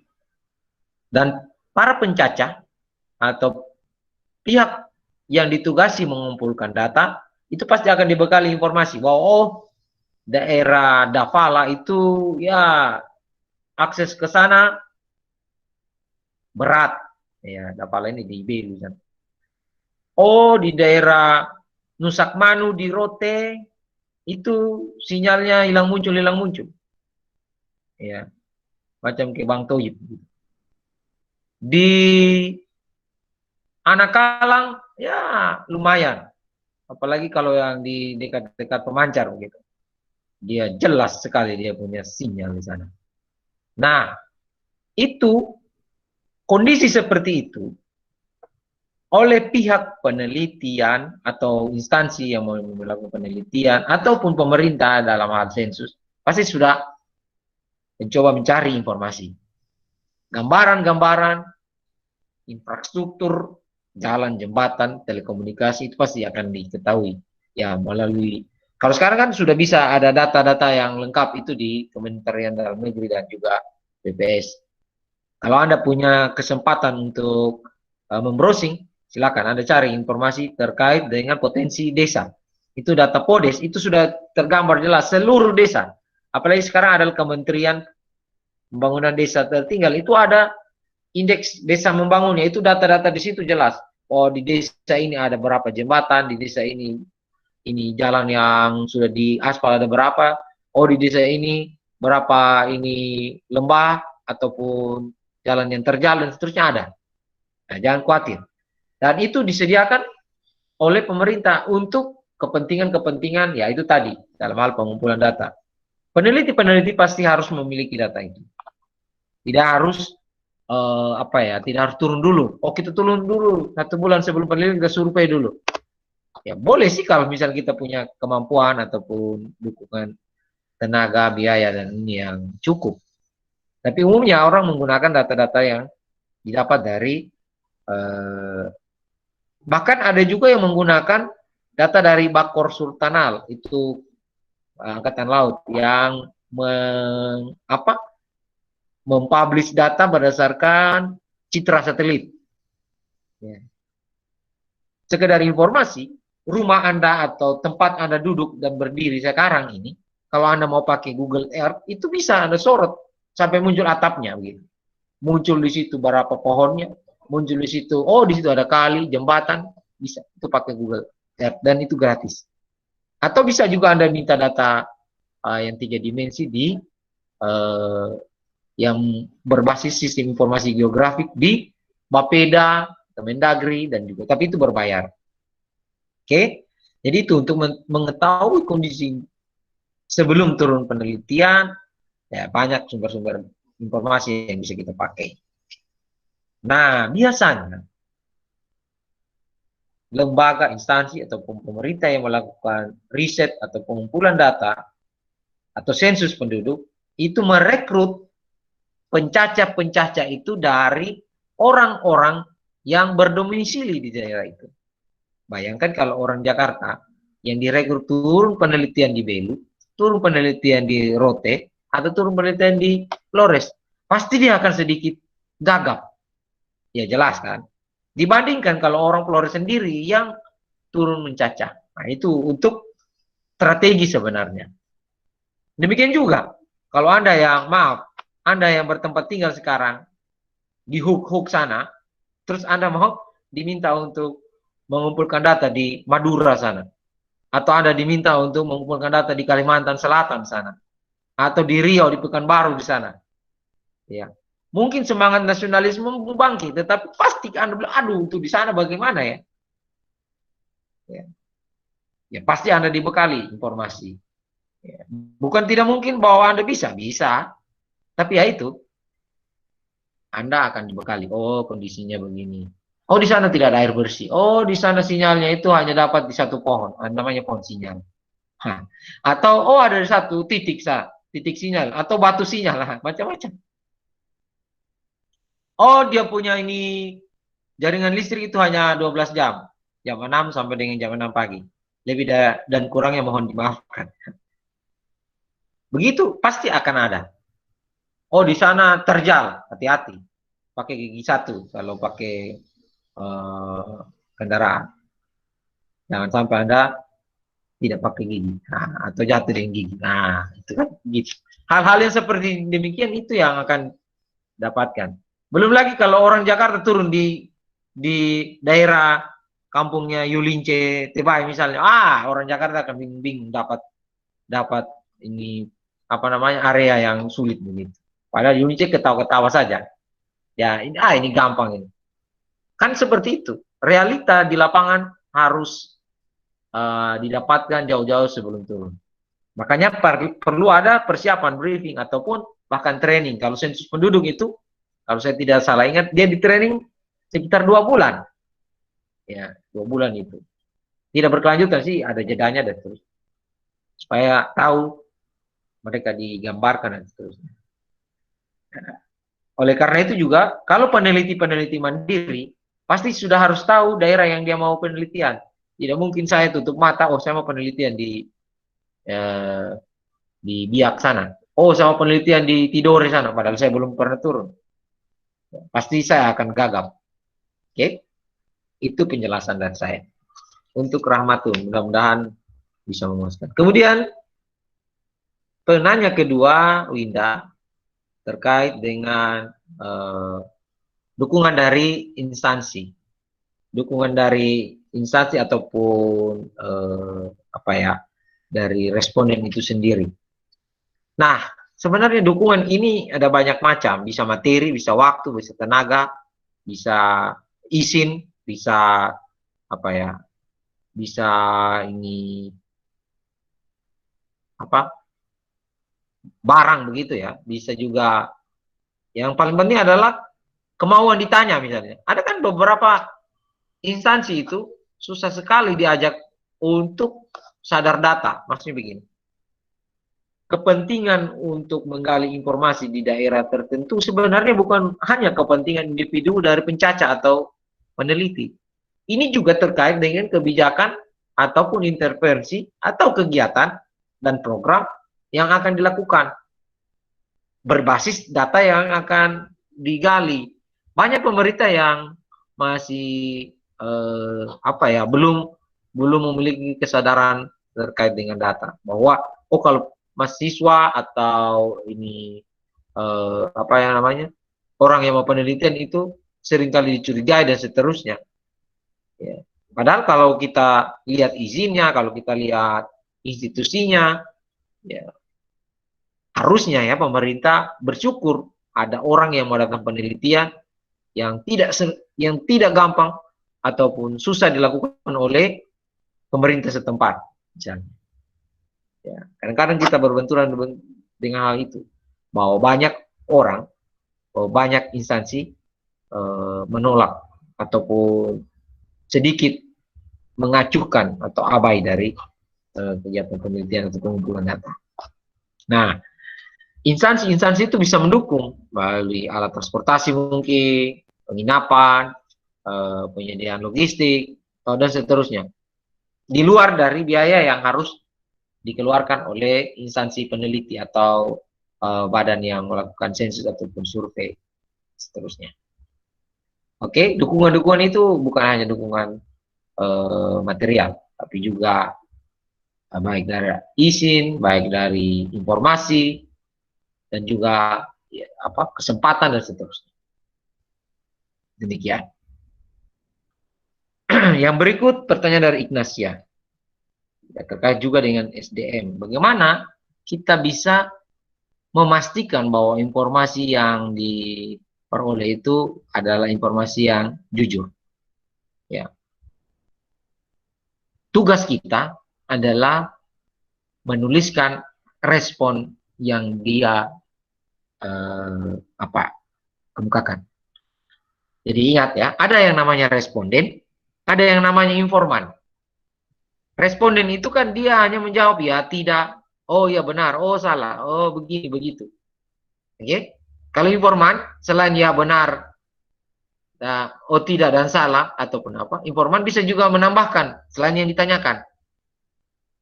Dan para pencacah atau pihak yang ditugasi mengumpulkan data itu pasti akan dibekali informasi bahwa oh, daerah Dafala itu ya akses ke sana berat. Ya, Dafala ini di Belu. Oh, di daerah Nusak Manu di Rote itu sinyalnya hilang muncul. Ya, macam ke Bang Toyib. Di Anakalang ya lumayan. Apalagi kalau yang di dekat-dekat pemancar begitu. Dia jelas sekali dia punya sinyal di sana. Nah, itu kondisi seperti itu oleh pihak penelitian atau instansi yang mau melakukan penelitian ataupun pemerintah dalam hal sensus pasti sudah mencoba mencari informasi. Gambaran-gambaran, infrastruktur, jalan, jembatan, telekomunikasi itu pasti akan diketahui ya melalui. Kalau sekarang kan sudah bisa ada data-data yang lengkap itu di Kementerian Dalam Negeri dan juga BPS. Kalau Anda punya kesempatan untuk membrowsing, silakan Anda cari informasi terkait dengan potensi desa. Itu data PODES, itu sudah tergambar jelas seluruh desa. Apalagi sekarang adalah Kementerian Pembangunan Desa Tertinggal, itu ada indeks desa membangunnya, itu data-data di situ jelas. Oh, di desa ini ada berapa jembatan, di desa ini jalan yang sudah diaspal ada berapa, oh di desa ini berapa ini lembah ataupun jalan yang terjal dan seterusnya ada. Nah, jangan khawatir. Dan itu disediakan oleh pemerintah untuk kepentingan-kepentingan, ya itu tadi, dalam hal pengumpulan data. Peneliti-peneliti pasti harus memiliki data itu. Tidak harus tidak harus turun dulu. Oh, kita turun dulu 1 bulan sebelum penelitian ke survei dulu. Ya boleh sih kalau misalnya kita punya kemampuan ataupun dukungan tenaga, biaya dan ini yang cukup. Tapi umumnya orang menggunakan data-data yang didapat dari bahkan ada juga yang menggunakan data dari Bakor Sultanal, itu Angkatan Laut yang mempublish data berdasarkan citra satelit. Ya. Sekedar informasi, rumah Anda atau tempat Anda duduk dan berdiri sekarang ini, kalau Anda mau pakai Google Earth, itu bisa Anda sorot sampai muncul atapnya begitu. Muncul di situ berapa pohonnya, muncul di situ, oh di situ ada kali, jembatan, bisa. Itu pakai Google Earth dan itu gratis. Atau bisa juga Anda minta data yang 3 dimensi di yang berbasis sistem informasi geografik di Bapeda, Kemendagri dan juga, tapi itu berbayar. Oke, jadi itu untuk mengetahui kondisi sebelum turun penelitian, ya banyak sumber-sumber informasi yang bisa kita pakai. Nah, biasanya lembaga, instansi ataupun pemerintah yang melakukan riset atau pengumpulan data atau sensus penduduk itu merekrut pencacah-pencacah itu dari orang-orang yang berdomisili di daerah itu. Bayangkan kalau orang Jakarta yang direkrut turun penelitian di Belu, turun penelitian di Rote, atau turun penelitian di Flores, pasti dia akan sedikit gagap. Ya jelas kan. Dibandingkan kalau orang Flores sendiri yang turun mencacah. Nah itu untuk strategi sebenarnya. Demikian juga kalau Anda yang, Anda yang bertempat tinggal sekarang di Hook sana, terus Anda mau diminta untuk mengumpulkan data di Madura sana, atau Anda diminta untuk mengumpulkan data di Kalimantan Selatan sana, atau di Riau, di Pekanbaru di sana. Ya, mungkin semangat nasionalisme bangkit, tetapi pasti Anda bilang, aduh, itu di sana bagaimana ya? Ya pasti Anda dibekali informasi. Ya. Bukan tidak mungkin bahwa Anda bisa, tapi ya itu, Anda akan dibekali. Oh, kondisinya begini. Oh, di sana tidak ada air bersih. Oh, di sana sinyalnya itu hanya dapat di satu pohon, namanya pohon sinyal. Hah. Atau oh ada satu titik sinyal atau batu sinyal lah, macam-macam. Oh, dia punya ini jaringan listrik itu hanya 12 jam. Jam 6 sampai dengan jam 6 pagi. Lebih dan kurangnya mohon dimaafkan. Begitu pasti akan ada. Oh, di sana terjal, hati-hati. Pakai gigi satu kalau pakai kendaraan. Jangan sampai Anda tidak pakai gigi. Nah, atau jatuh dengan gigi. Nah, itu kan gitu. Hal-hal yang seperti demikian itu yang akan dapatkan. Belum lagi kalau orang Jakarta turun di daerah kampungnya Yulince, Tebai misalnya, orang Jakarta akan bingung dapat ini apa namanya area yang sulit begitu. Padahal Yulince ketawa-ketawa saja. Ya ini gampang ini. Kan seperti itu. Realita di lapangan harus didapatkan jauh-jauh sebelum turun. Makanya perlu ada persiapan briefing ataupun bahkan training. Kalau sensus penduduk itu, kalau saya tidak salah ingat, dia di training sekitar 2 bulan. Ya, 2 bulan itu. Tidak berkelanjutan sih, ada jedanya dan terus. Supaya tahu mereka digambarkan dan seterusnya. Oleh karena itu juga, kalau peneliti-peneliti mandiri, pasti sudah harus tahu daerah yang dia mau penelitian. Tidak mungkin saya tutup mata, oh saya mau penelitian di Biak sana. Oh saya mau penelitian di Tidore sana, padahal saya belum pernah turun. Pasti saya akan gagap. Oke? Itu penjelasan dari saya. Untuk Rahmatun, mudah-mudahan bisa memuaskan. Kemudian, penanya kedua, Winda, terkait dengan dukungan dari instansi. Dukungan dari instansi ataupun dari responden itu sendiri. Nah, sebenarnya dukungan ini ada banyak macam, bisa materi, bisa waktu, bisa tenaga, bisa izin, bisa bisa ini barang begitu ya, bisa juga. Yang paling penting adalah kemauan ditanya misalnya. Ada kan beberapa instansi itu susah sekali diajak untuk sadar data. Maksudnya begini. Kepentingan untuk menggali informasi di daerah tertentu sebenarnya bukan hanya kepentingan individu dari pencacah atau peneliti. Ini juga terkait dengan kebijakan ataupun intervensi atau kegiatan dan program yang akan dilakukan berbasis data yang akan digali. Banyak pemerintah yang masih belum memiliki kesadaran terkait dengan data bahwa kalau mahasiswa atau ini orang yang mau penelitian itu seringkali dicurigai dan seterusnya. Ya. Padahal kalau kita lihat izinnya, kalau kita lihat institusinya, ya harusnya ya pemerintah bersyukur ada orang yang melakukan penelitian yang tidak gampang ataupun susah dilakukan oleh pemerintah setempat. Misalnya. Ya, kadang-kadang kita berbenturan dengan hal itu. Bahwa banyak orang, bahwa banyak instansi menolak ataupun sedikit mengacuhkan atau abai dari kegiatan penelitian atau pengumpulan data. Nah, instansi-instansi itu bisa mendukung melalui alat transportasi mungkin, penginapan, penyediaan logistik, dan seterusnya. Di luar dari biaya yang harus dikeluarkan oleh instansi peneliti atau badan yang melakukan sensus ataupun survei, seterusnya. Oke, dukungan-dukungan itu bukan hanya dukungan material, tapi juga baik dari izin, baik dari informasi, dan juga kesempatan dan seterusnya. Demikian. Yang berikut pertanyaan dari Ignacia. Terkait juga dengan SDM. Bagaimana kita bisa memastikan bahwa informasi yang diperoleh itu adalah informasi yang jujur. Ya. Tugas kita adalah menuliskan respon yang dia kemukakan. Jadi ingat ya, ada yang namanya responden, ada yang namanya informan. Responden itu kan dia hanya menjawab ya, tidak, oh ya benar, oh salah, oh begini, begitu. Oke? Kalau informan, selain ya benar, oh tidak dan salah, ataupun apa, informan bisa juga menambahkan selain yang ditanyakan.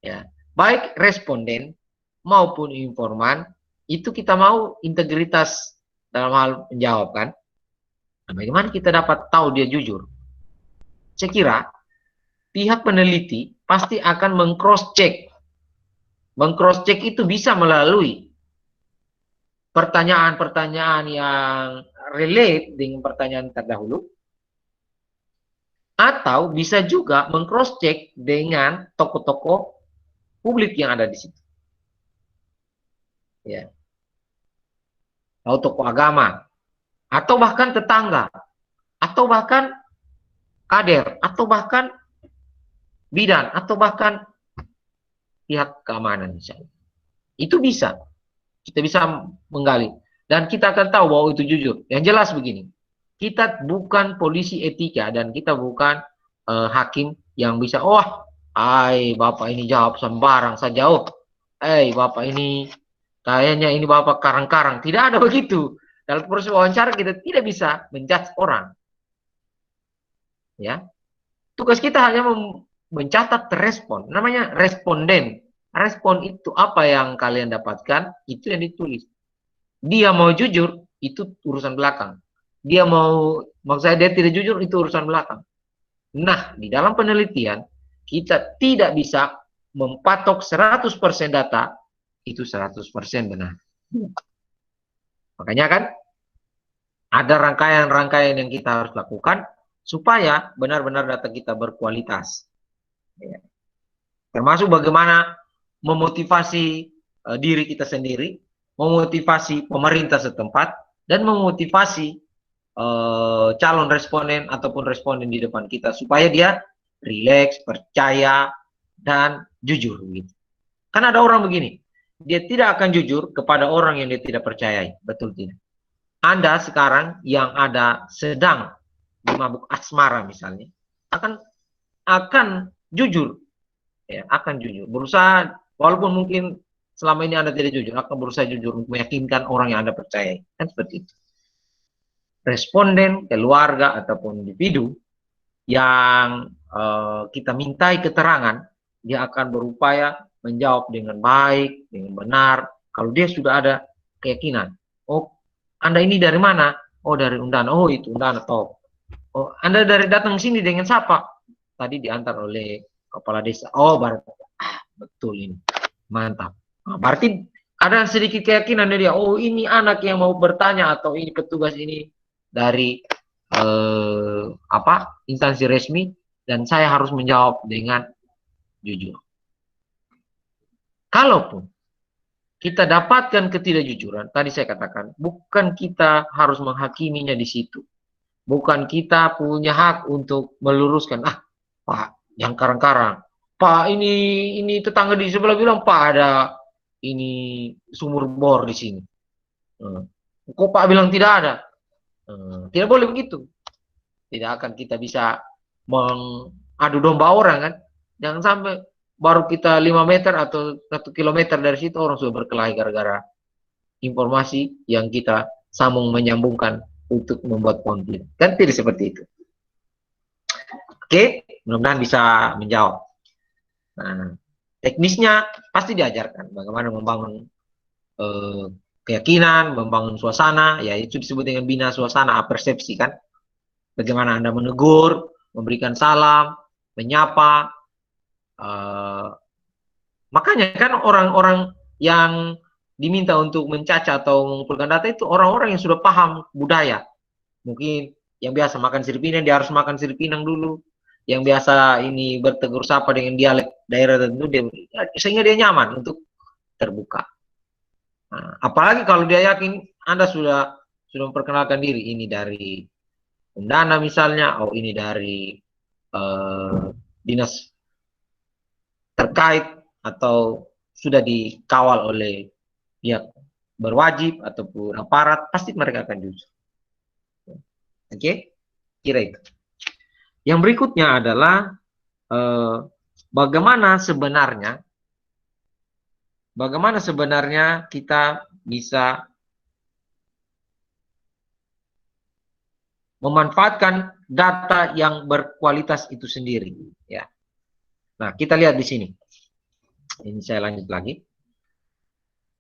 Ya, baik responden maupun informan, itu kita mau integritas dalam hal menjawab kan. Nah, bagaimana kita dapat tahu dia jujur? Saya kira pihak peneliti pasti akan meng-cross-check. Meng-cross-check itu bisa melalui pertanyaan-pertanyaan yang relate dengan pertanyaan terdahulu, atau bisa juga meng-cross-check dengan tokoh-tokoh publik yang ada di situ. Ya. Atau tokoh agama, atau bahkan tetangga, atau bahkan kader, atau bahkan bidan, atau bahkan pihak keamanan misalnya. Itu bisa. Kita bisa menggali. Dan kita akan tahu bahwa itu jujur. Yang jelas begini. Kita bukan polisi etika dan kita bukan hakim yang bisa, Bapak ini jawab sembarang saja. Bapak ini kayaknya ini Bapak karang-karang. Tidak ada begitu. Dalam proses wawancara kita tidak bisa menjudge orang. Ya. Tugas kita hanya mencatat respon. Namanya responden. Respon itu apa yang kalian dapatkan, itu yang ditulis. Dia mau jujur, itu urusan belakang. Dia maksud saya dia tidak jujur, itu urusan belakang. Nah, di dalam penelitian, kita tidak bisa mempatok 100% data, itu 100% benar. Makanya kan, ada rangkaian-rangkaian yang kita harus lakukan, supaya benar-benar data kita berkualitas. Ya. Termasuk bagaimana memotivasi diri kita sendiri, memotivasi pemerintah setempat, dan memotivasi calon responden ataupun responden di depan kita supaya dia rileks, percaya, dan jujur. Gitu. Kan ada orang begini, dia tidak akan jujur kepada orang yang dia tidak percayai, betul tidak? Anda sekarang yang ada sedang mabuk asmara misalnya, akan jujur, ya, akan jujur, berusaha. Walaupun mungkin selama ini Anda tidak jujur, akan berusaha jujur untuk meyakinkan orang yang Anda percayai. Kan seperti itu. Responden, keluarga, ataupun individu yang kita mintai keterangan, dia akan berupaya menjawab dengan baik, dengan benar. Kalau dia sudah ada keyakinan, Anda ini dari mana? Dari Undana. Itu Undana, top. Anda dari datang sini dengan siapa? Tadi diantar oleh kepala desa. Baru. Betul ini. Mantap. Berarti ada sedikit keyakinan dari dia. Ini anak yang mau bertanya, atau ini petugas ini dari instansi resmi, dan saya harus menjawab dengan jujur. Kalaupun kita dapatkan ketidakjujuran, tadi saya katakan, bukan kita harus menghakiminya di situ. Bukan kita punya hak untuk meluruskan, Pak, yang karang-karang. Pak, ini tetangga di sebelah bilang, Pak, ada ini sumur bor di sini. Kok Pak bilang tidak ada? Tidak boleh begitu. Tidak akan kita bisa mengadu domba orang kan. Jangan sampai baru kita 5 meter atau 1 kilometer dari situ orang sudah berkelahi gara-gara informasi yang kita sambung menyambungkan untuk membuat konflik. Kan tidak seperti itu. Oke, mudah-mudahan bisa menjawab. Nah, teknisnya pasti diajarkan bagaimana membangun keyakinan, membangun suasana, ya itu disebut dengan bina suasana, persepsi kan. Bagaimana Anda menegur, memberikan salam, menyapa. Makanya kan orang-orang yang diminta untuk mencaca atau mengumpulkan data itu orang-orang yang sudah paham budaya. Mungkin yang biasa makan sirip Pinang, dia harus makan sirip Pinang dulu. Yang biasa ini bertegur sapa dengan dialek daerah tertentu, sehingga dia nyaman untuk terbuka. Nah, apalagi kalau dia yakin Anda sudah memperkenalkan diri, ini dari Undana misalnya, ini dari dinas terkait, atau sudah dikawal oleh pihak berwajib ataupun aparat, pasti mereka akan jujur. Oke? Kira itu. Yang berikutnya adalah bagaimana sebenarnya kita bisa memanfaatkan data yang berkualitas itu sendiri, ya. Nah, kita lihat di sini. Ini saya lanjut lagi.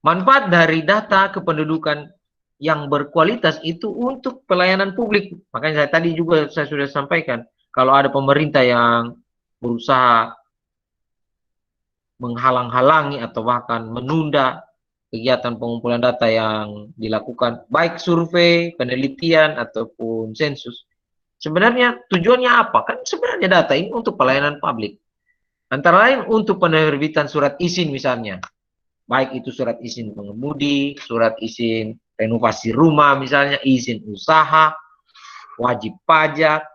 Manfaat dari data kependudukan yang berkualitas itu untuk pelayanan publik. Makanya saya sudah sampaikan, kalau ada pemerintah yang berusaha menghalang-halangi atau bahkan menunda kegiatan pengumpulan data yang dilakukan, baik survei, penelitian, ataupun sensus, sebenarnya tujuannya apa? Kan sebenarnya data ini untuk pelayanan publik. Antara lain untuk penerbitan surat izin misalnya. Baik itu surat izin pengemudi, surat izin renovasi rumah misalnya, izin usaha, wajib pajak,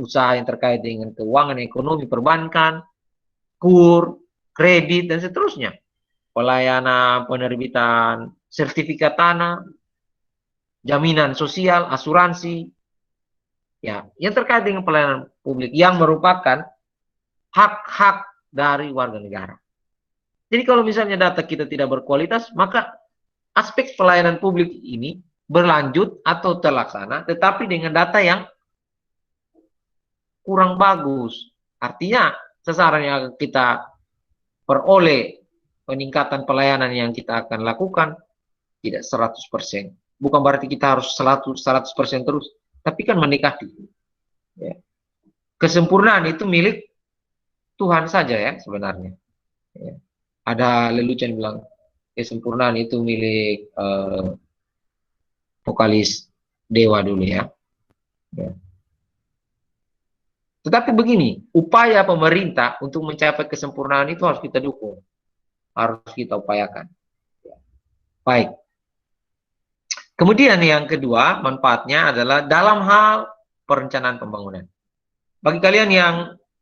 usaha yang terkait dengan keuangan ekonomi perbankan, KUR, kredit, dan seterusnya. Pelayanan penerbitan sertifikat tanah, jaminan sosial, asuransi, ya, yang terkait dengan pelayanan publik yang merupakan hak-hak dari warga negara. Jadi kalau misalnya data kita tidak berkualitas, maka aspek pelayanan publik ini berlanjut atau terlaksana, tetapi dengan data yang kurang bagus. Artinya sasaran yang kita peroleh, peningkatan pelayanan yang kita akan lakukan tidak 100%. Bukan berarti kita harus 100% terus, tapi kan mendekati. Ya. Kesempurnaan itu milik Tuhan saja ya sebenarnya. Ya. Ada lelucon bilang kesempurnaan itu milik vokalis Dewa dulu ya. Ya. Tetapi begini, upaya pemerintah untuk mencapai kesempurnaan itu harus kita dukung. Harus kita upayakan. Baik. Kemudian yang kedua, manfaatnya adalah dalam hal perencanaan pembangunan. Bagi kalian yang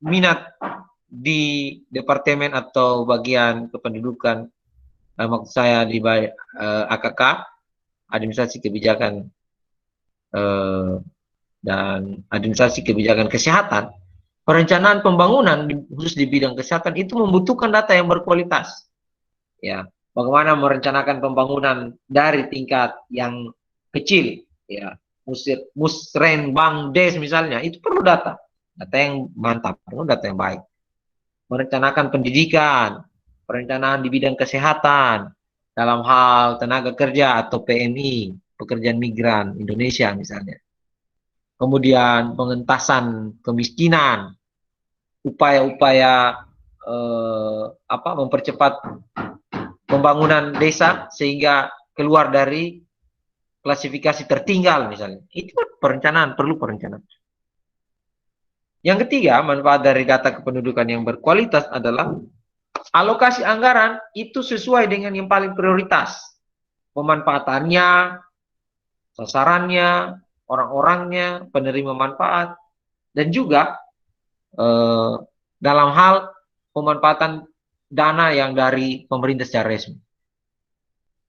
minat di departemen atau bagian kependudukan, maksud saya di AKK, administrasi kebijakan dan administrasi kebijakan kesehatan, perencanaan pembangunan khusus di bidang kesehatan itu membutuhkan data yang berkualitas. Ya, bagaimana merencanakan pembangunan dari tingkat yang kecil, ya, musrenbang des misalnya, itu perlu data yang mantap, perlu data yang baik. Merencanakan pendidikan, perencanaan di bidang kesehatan, dalam hal tenaga kerja atau PMI, pekerjaan migran Indonesia misalnya. Kemudian pengentasan kemiskinan, upaya-upaya mempercepat pembangunan desa sehingga keluar dari klasifikasi tertinggal misalnya. Itu perencanaan, perlu perencanaan. Yang ketiga, manfaat dari data kependudukan yang berkualitas adalah alokasi anggaran itu sesuai dengan yang paling prioritas. Pemanfaatannya, sasarannya, orang-orangnya, penerima manfaat, dan juga dalam hal pemanfaatan dana yang dari pemerintah secara resmi.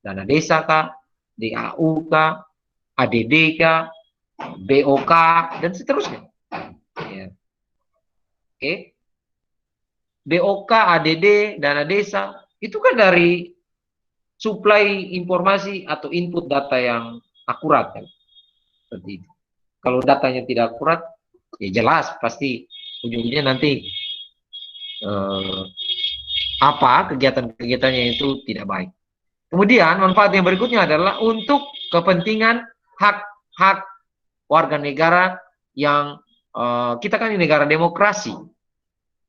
Dana desa kah, DAU kah, ADD kah, BOK, dan seterusnya. Ya. Oke. BOK, ADD, dana desa, itu kan dari suplai informasi atau input data yang akurat kan. Seperti itu. Kalau datanya tidak akurat, ya jelas pasti ujung-ujungnya nanti kegiatan-kegiatannya itu tidak baik. Kemudian manfaat yang berikutnya adalah untuk kepentingan hak-hak warga negara yang kita kan di negara demokrasi,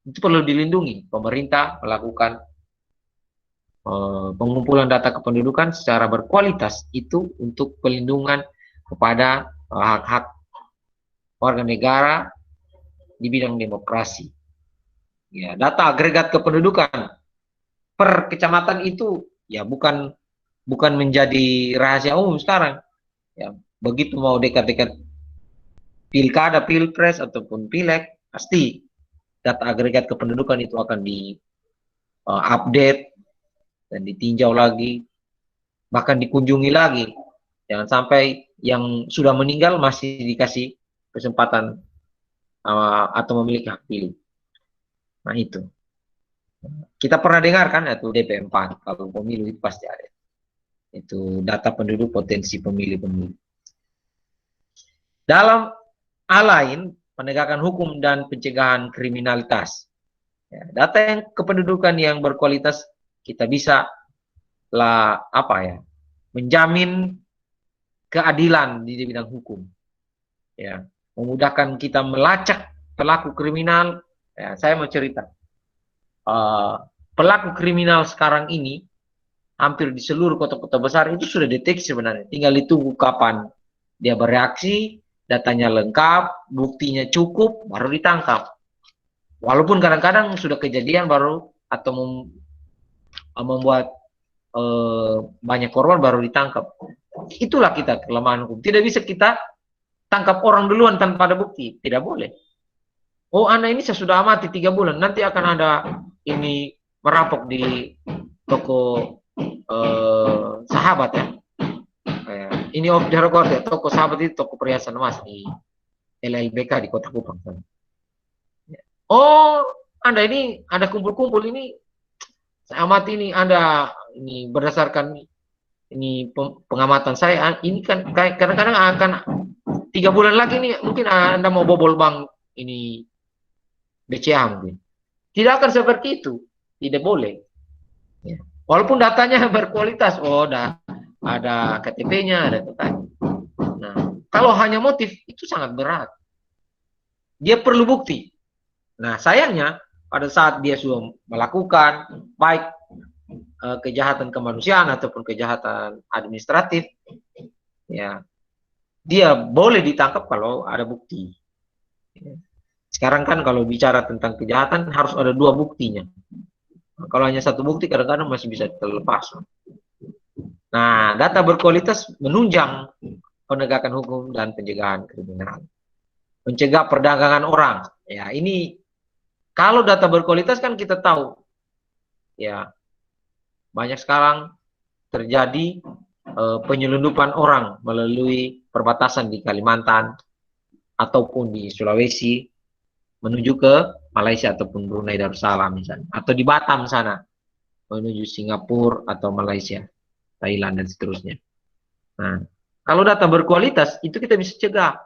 itu perlu dilindungi. Pemerintah melakukan pengumpulan data kependudukan secara berkualitas itu untuk pelindungan kepada hak-hak warga negara di bidang demokrasi. Ya, data agregat kependudukan per kecamatan itu ya bukan menjadi rahasia umum sekarang. Ya, begitu mau dekat-dekat pilkada, pilpres ataupun pileg, pasti data agregat kependudukan itu akan di update dan ditinjau lagi, bahkan dikunjungi lagi. Jangan sampai yang sudah meninggal masih dikasih kesempatan atau memiliki hak pilih. Nah itu. Kita pernah dengar kan itu DP4, kalau pemilu itu pasti ada. Itu data penduduk potensi pemilih-pemilih. Dalam hal lain, penegakan hukum dan pencegahan kriminalitas. Ya, data yang kependudukan yang berkualitas kita bisa menjamin keadilan di bidang hukum. Ya, memudahkan kita melacak pelaku kriminal. Ya, saya mau cerita. Pelaku kriminal sekarang ini hampir di seluruh kota-kota besar itu sudah deteksi sebenarnya. Tinggal ditunggu kapan dia bereaksi, datanya lengkap, buktinya cukup, baru ditangkap. Walaupun kadang-kadang sudah kejadian baru atau membuat banyak korban baru ditangkap. Itulah kita kelemahan hukum. Tidak bisa kita tangkap orang duluan tanpa ada bukti. Tidak boleh. Oh, anak ini saya sudah amati 3 bulan. Nanti akan ada ini merampok di toko sahabat ya. Ini off the record ya. Toko sahabat itu toko perhiasan emas di LLBK di Kota Kupang. Oh, Anda ini ada kumpul-kumpul ini. Saya amati ini Anda ini berdasarkan ini pengamatan saya. Ini kan kadang-kadang akan 3 bulan lagi nih mungkin Anda mau bobol bank ini BCA mungkin. Tidak akan seperti itu. Tidak boleh. Ya. Walaupun datanya berkualitas. Oh, ada KTP-nya, ada datanya. Nah, kalau hanya motif, itu sangat berat. Dia perlu bukti. Nah, sayangnya, pada saat dia sudah melakukan, baik kejahatan kemanusiaan ataupun kejahatan administratif, ya, dia boleh ditangkap kalau ada bukti. Ya. Sekarang kan kalau bicara tentang kejahatan harus ada 2 buktinya. Nah, kalau hanya 1 bukti kadang-kadang masih bisa terlepas. Nah, data berkualitas menunjang penegakan hukum dan pencegahan kriminal. Mencegah perdagangan orang. Ya, ini kalau data berkualitas kan kita tahu. Ya, banyak sekarang terjadi penyelundupan orang melalui perbatasan di Kalimantan ataupun di Sulawesi menuju ke Malaysia ataupun Brunei Darussalam misalnya, atau di Batam sana menuju Singapura atau Malaysia, Thailand dan seterusnya. Nah, kalau data berkualitas itu kita bisa cegah.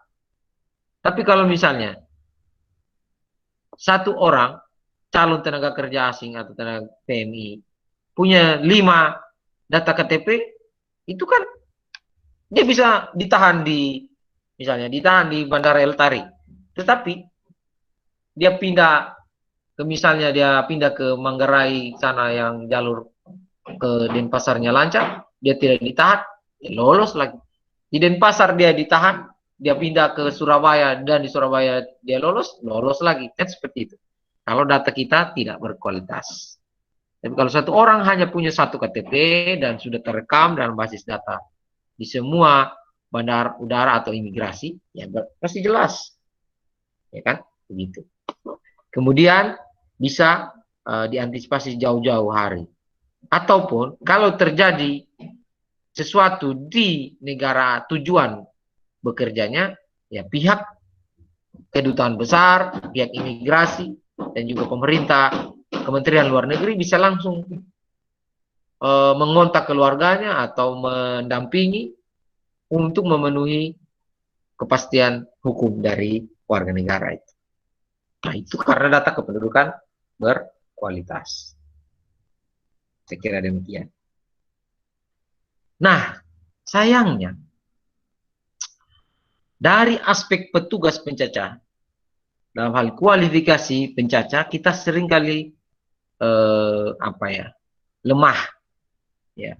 Tapi kalau misalnya satu orang calon tenaga kerja asing atau tenaga PMI punya 5 data KTP, itu kan dia bisa ditahan di Bandara El Tari. Tetapi dia pindah ke Manggarai sana yang jalur ke Denpasarnya lancar, dia tidak ditahan, dia lolos lagi. Di Denpasar dia ditahan, dia pindah ke Surabaya dan di Surabaya dia lolos lagi. Kan seperti itu. Kalau data kita tidak berkualitas. Tapi kalau satu orang hanya punya 1 KTP dan sudah terekam dalam basis data di semua bandar udara atau imigrasi, ya pasti jelas. Ya kan? Begitu. Kemudian bisa diantisipasi jauh-jauh hari. Ataupun kalau terjadi sesuatu di negara tujuan bekerjanya, ya pihak kedutaan besar, pihak imigrasi, dan juga pemerintah, Kementerian Luar Negeri bisa langsung mengontak keluarganya atau mendampingi untuk memenuhi kepastian hukum dari warga negara itu. Nah, itu karena data kependudukan berkualitas. Saya kira demikian. Nah, sayangnya dari aspek petugas pencacah, dalam hal kualifikasi pencacah, kita seringkali lemah. Ya.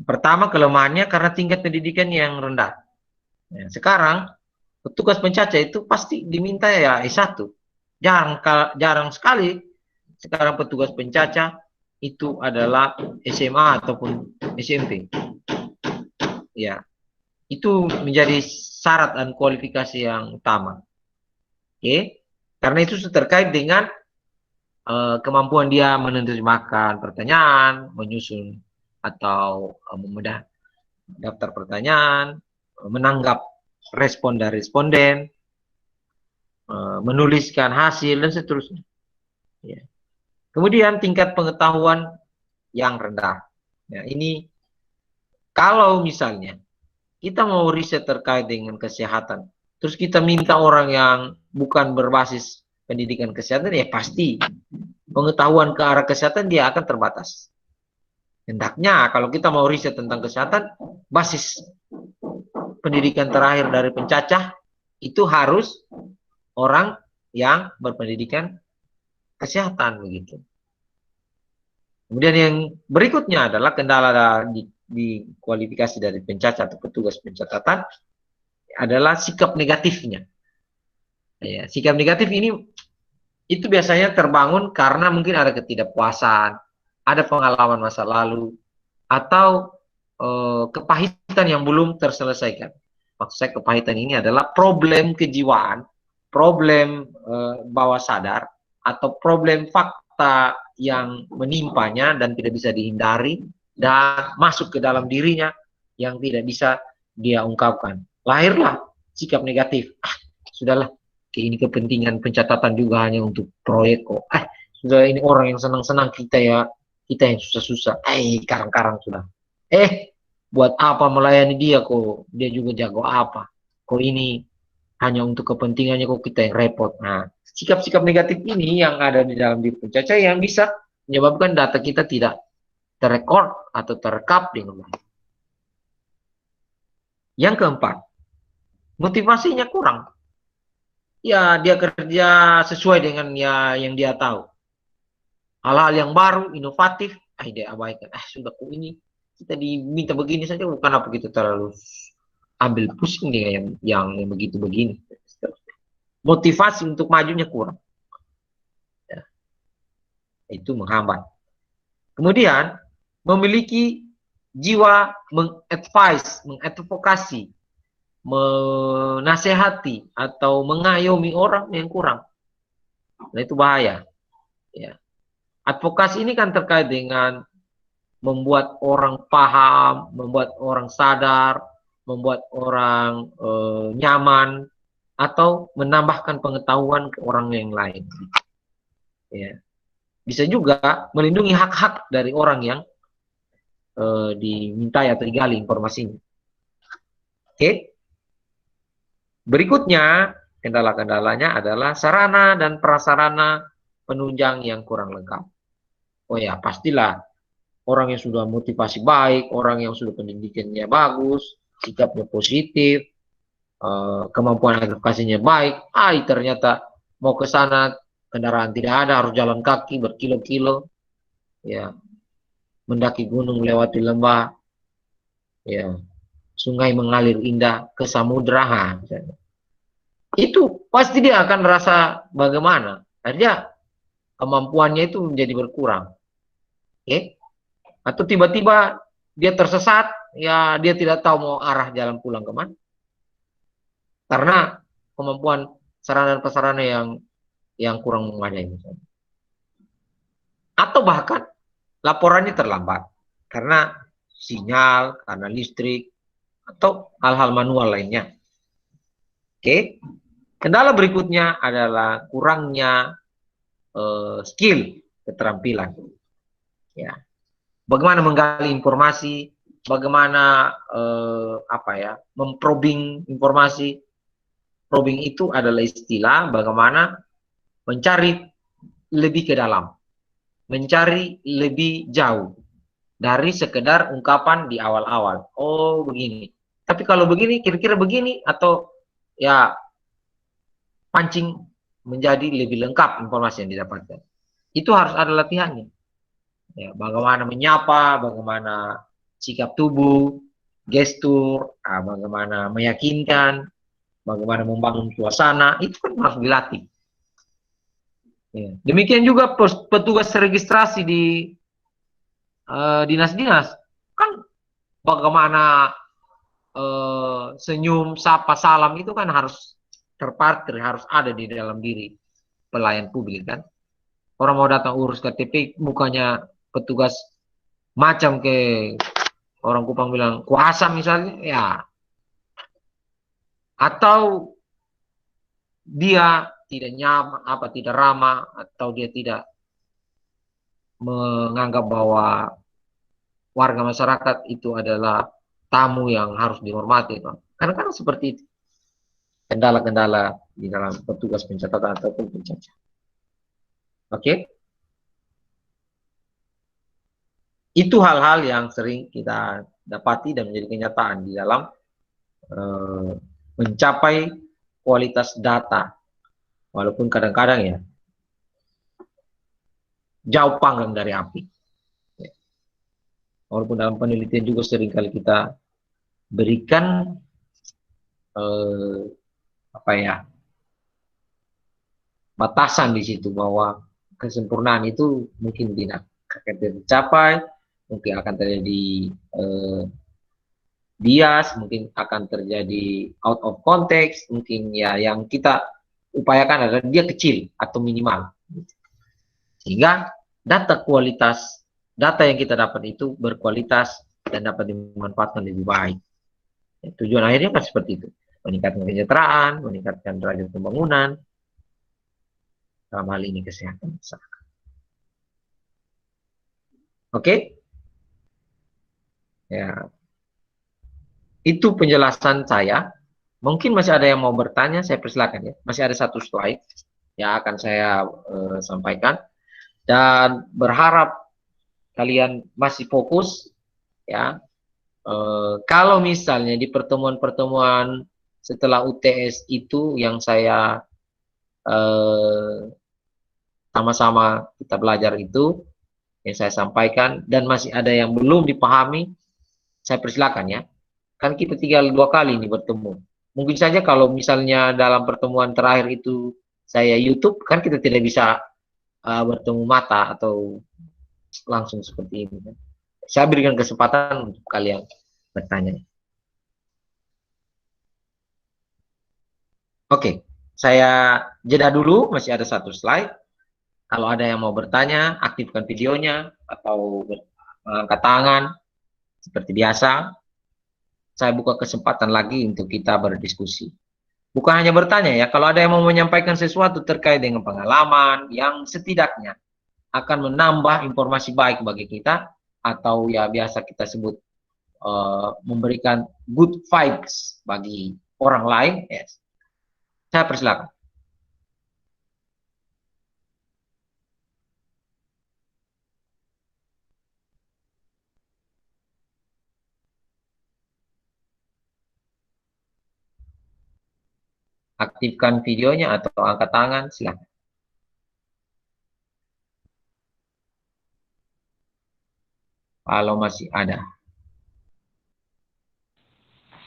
Pertama, kelemahannya karena tingkat pendidikan yang rendah. Ya, sekarang petugas pencacah itu pasti diminta ya S1. Jarang sekali sekarang petugas pencacah itu adalah SMA ataupun SMP. Ya. Itu menjadi syarat dan kualifikasi yang utama. Oke. Karena itu terkait dengan kemampuan dia menerjemahkan pertanyaan, menyusun atau membedah daftar pertanyaan, menanggap respon dari responden, menuliskan hasil, dan seterusnya. Ya. Kemudian tingkat pengetahuan yang rendah. Ya, ini kalau misalnya kita mau riset terkait dengan kesehatan, terus kita minta orang yang bukan berbasis pendidikan kesehatan, ya pasti pengetahuan ke arah kesehatan dia akan terbatas. Hendaknya kalau kita mau riset tentang kesehatan, basis pendidikan terakhir dari pencacah itu harus orang yang berpendidikan kesehatan begitu. Kemudian yang berikutnya adalah kendala di kualifikasi dari pencacah atau petugas pencatatan adalah sikap negatifnya. Ya, sikap negatif ini itu biasanya terbangun karena mungkin ada ketidakpuasan, ada pengalaman masa lalu, atau kepahitan yang belum terselesaikan. Maksud saya kepahitan ini adalah problem kejiwaan, problem bawah sadar, atau problem fakta yang menimpanya dan tidak bisa dihindari, dan masuk ke dalam dirinya yang tidak bisa dia ungkapkan. Lahirlah sikap negatif. Sudahlah, ini kepentingan pencatatan juga hanya untuk proyek kok. Sudah ini orang yang senang-senang kita ya, kita yang susah-susah. Karang-karang sudah. Buat apa melayani dia kok? Dia juga jago apa? Kok ini hanya untuk kepentingannya kok kita yang repot. Nah, sikap-sikap negatif ini yang ada di dalam diri pencacah yang bisa menyebabkan data kita tidak terrekord atau terekam dengan baik. Yang keempat, motivasinya kurang. Ya, dia kerja sesuai dengan yang dia tahu. Hal-hal yang baru, inovatif, dia abaikan. Sudah kok ini kita diminta begini saja, bukan apa kita terlalu ambil pusing dengan yang begitu begini. Motivasi untuk majunya kurang. Ya. Itu menghambat. Kemudian memiliki jiwa mengadvokasi, menasehati atau mengayomi orang yang kurang. Nah, itu bahaya. Ya. Advokasi ini kan terkait dengan membuat orang paham, membuat orang sadar, membuat orang nyaman, atau menambahkan pengetahuan ke orang yang lain. Ya. Bisa juga melindungi hak-hak dari orang yang dimintai atau digali informasinya. Oke. Berikutnya, kendala-kendalanya adalah sarana dan prasarana penunjang yang kurang lengkap. Oh ya, pastilah orang yang sudah motivasi baik, orang yang sudah pendidikannya bagus, sikapnya positif, kemampuan advokasinya baik, ternyata mau ke sana kendaraan tidak ada, harus jalan kaki berkilo-kilo, ya, mendaki gunung lewati lembah, ya, sungai mengalir indah ke samudra, itu pasti dia akan merasa bagaimana, akhirnya kemampuannya itu menjadi berkurang, atau tiba-tiba dia tersesat, ya dia tidak tahu mau arah jalan pulang kemana, karena kemampuan sarana dan prasarana yang kurang memadai, atau bahkan laporannya terlambat karena sinyal, karena listrik, atau hal-hal manual lainnya. Oke, kendala berikutnya adalah kurangnya skill, keterampilan. Ya, bagaimana menggali informasi, bagaimana memprobing informasi. Probing itu adalah istilah bagaimana mencari lebih ke dalam, mencari lebih jauh dari sekedar ungkapan di awal-awal. Oh begini, tapi kalau begini kira-kira begini, atau ya pancing menjadi lebih lengkap informasi yang didapatkan. Itu harus ada latihannya. Ya, bagaimana menyapa, bagaimana sikap tubuh, gestur, bagaimana meyakinkan, bagaimana membangun suasana, itu kan harus dilatih. Ya. Demikian juga petugas registrasi di dinas-dinas, kan bagaimana senyum, sapa, salam itu kan harus terpartir, harus ada di dalam diri pelayan publik kan. Orang mau datang urus KTP, bukannya petugas macam ke orang Kupang bilang kuasa misalnya, ya atau dia tidak nyaman, tidak ramah, atau dia tidak menganggap bahwa warga masyarakat itu adalah tamu yang harus dihormati. Kadang-kadang seperti itu. Kendala-kendala di dalam petugas pencatatan ataupun pencacat. Oke? Itu hal-hal yang sering kita dapati dan menjadi kenyataan di dalam mencapai kualitas data. Walaupun kadang-kadang ya jauh panggang dari api. Walaupun dalam penelitian juga sering kali kita berikan batasan di situ bahwa kesempurnaan itu mungkin tidak akan tercapai, mungkin akan terjadi bias, mungkin akan terjadi out of context, mungkin ya yang kita upayakan adalah dia kecil atau minimal. Sehingga data yang kita dapat itu berkualitas dan dapat dimanfaatkan lebih baik. Tujuan akhirnya kan seperti itu. Meningkatkan kesejahteraan, meningkatkan derajat pembangunan, dalam hal ini kesehatan masyarakat. Oke? Ya. Itu penjelasan saya. Mungkin masih ada yang mau bertanya, saya persilakan ya. Masih ada satu slide yang akan saya sampaikan. Dan berharap kalian masih fokus ya. Kalau misalnya di pertemuan-pertemuan setelah UTS itu yang saya sama-sama kita belajar itu yang saya sampaikan dan masih ada yang belum dipahami, saya persilakan ya. Kan kita tinggal 2 kali ini bertemu. Mungkin saja kalau misalnya dalam pertemuan terakhir itu saya YouTube, kan kita tidak bisa bertemu mata atau langsung seperti ini. Saya berikan kesempatan untuk kalian bertanya. Oke, saya jeda dulu, masih ada satu slide. Kalau ada yang mau bertanya, aktifkan videonya atau angkat tangan seperti biasa. Saya buka kesempatan lagi untuk kita berdiskusi. Bukan hanya bertanya ya, kalau ada yang mau menyampaikan sesuatu terkait dengan pengalaman yang setidaknya akan menambah informasi baik bagi kita, atau ya biasa kita sebut memberikan good vibes bagi orang lain, yes. Saya persilakan. Aktifkan videonya atau angkat tangan, silakan. Kalau masih ada.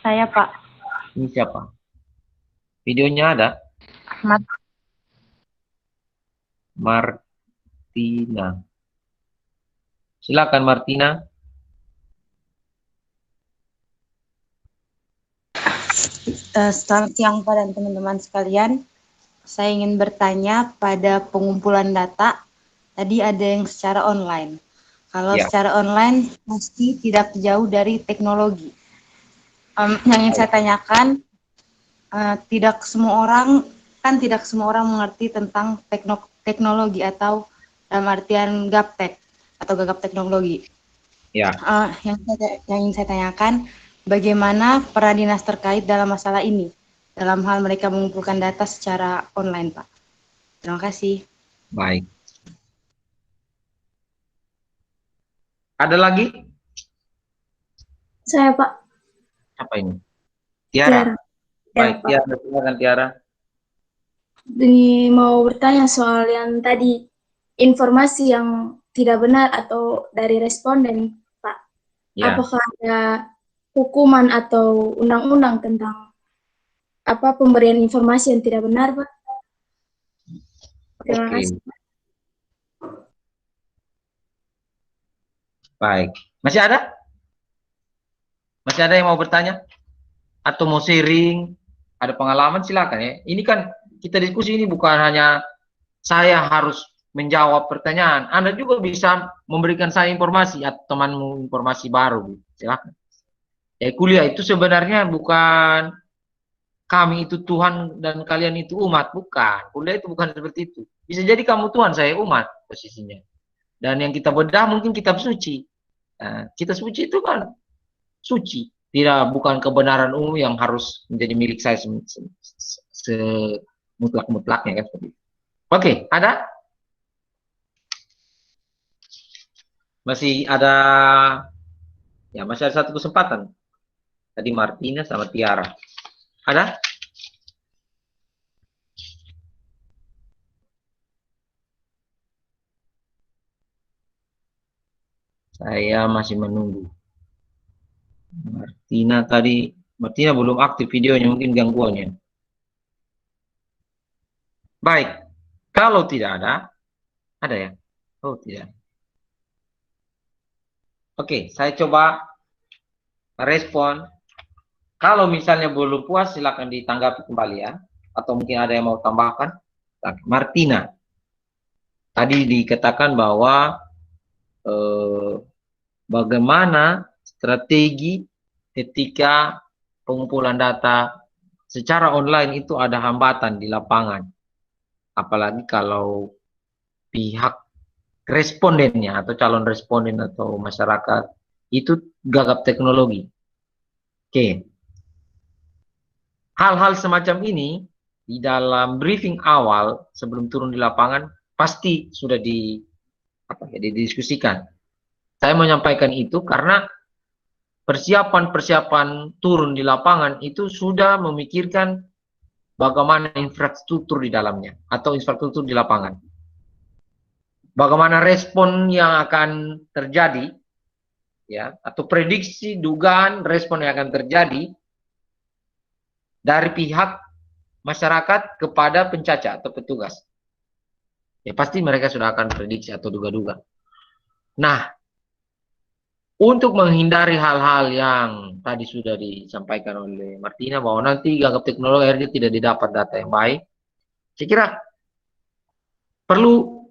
Saya, Pak. Ini siapa? Videonya ada? Martina. Silakan Martina. Selamat siang Pak dan teman-teman sekalian. Saya ingin bertanya pada pengumpulan data. Tadi ada yang secara online. Kalau secara online pasti tidak jauh dari teknologi. Yang ingin saya tanyakan, tidak semua orang mengerti tentang teknologi atau dalam artian gaptek atau gagap teknologi. Ya. Yang ingin saya tanyakan, bagaimana peran dinas terkait dalam masalah ini, dalam hal mereka mengumpulkan data secara online, Pak? Terima kasih. Baik. Ada lagi? Saya, Pak. Apa ini? Tiara. Baik, Ya, Tiara, silakan Tiara. Ini mau bertanya soal yang tadi, informasi yang tidak benar atau dari responden, Pak. Ya. Apakah ada hukuman atau undang-undang tentang pemberian informasi yang tidak benar, Pak? Terima kasih. Baik. Masih ada? Masih ada yang mau bertanya? Atau mau sharing? Ada pengalaman? Silakan ya. Ini kan kita diskusi ini bukan hanya saya harus menjawab pertanyaan. Anda juga bisa memberikan saya informasi atau temanmu informasi baru. Silakan. Ya, kuliah itu sebenarnya bukan kami itu Tuhan dan kalian itu umat. Bukan. Kuliah itu bukan seperti itu. Bisa jadi kamu Tuhan, saya umat posisinya. Dan yang kita bedah mungkin kitab suci. Nah, kitab suci itu kan suci. Tidak, bukan kebenaran umum yang harus menjadi milik saya semutlak-mutlaknya kan seperti itu. Oke, ada? Masih ada, ya masih ada satu kesempatan. Tadi Martina sama Tiara. Ada? Saya masih menunggu. Martina belum aktif videonya, mungkin gangguannya. Baik, kalau tidak ada ya? Oh tidak. Oke, saya coba respon. Kalau misalnya belum puas, silakan ditanggapi kembali ya. Atau mungkin ada yang mau tambahkan. Martina, tadi dikatakan bahwa bagaimana strategi ketika pengumpulan data secara online itu ada hambatan di lapangan. Apalagi kalau pihak respondennya atau calon responden atau masyarakat itu gagap teknologi. Oke. Hal-hal semacam ini di dalam briefing awal sebelum turun di lapangan pasti sudah didiskusikan. Saya menyampaikan itu karena persiapan turun di lapangan itu sudah memikirkan bagaimana infrastruktur di dalamnya atau infrastruktur di lapangan. Bagaimana respon yang akan terjadi ya, atau prediksi dugaan respon yang akan terjadi dari pihak masyarakat kepada pencacat atau petugas. Ya pasti mereka sudah akan prediksi atau duga-duga. Nah, untuk menghindari hal-hal yang tadi sudah disampaikan oleh Martina bahwa nanti gagap teknologi akhirnya tidak didapat data yang baik, saya kira perlu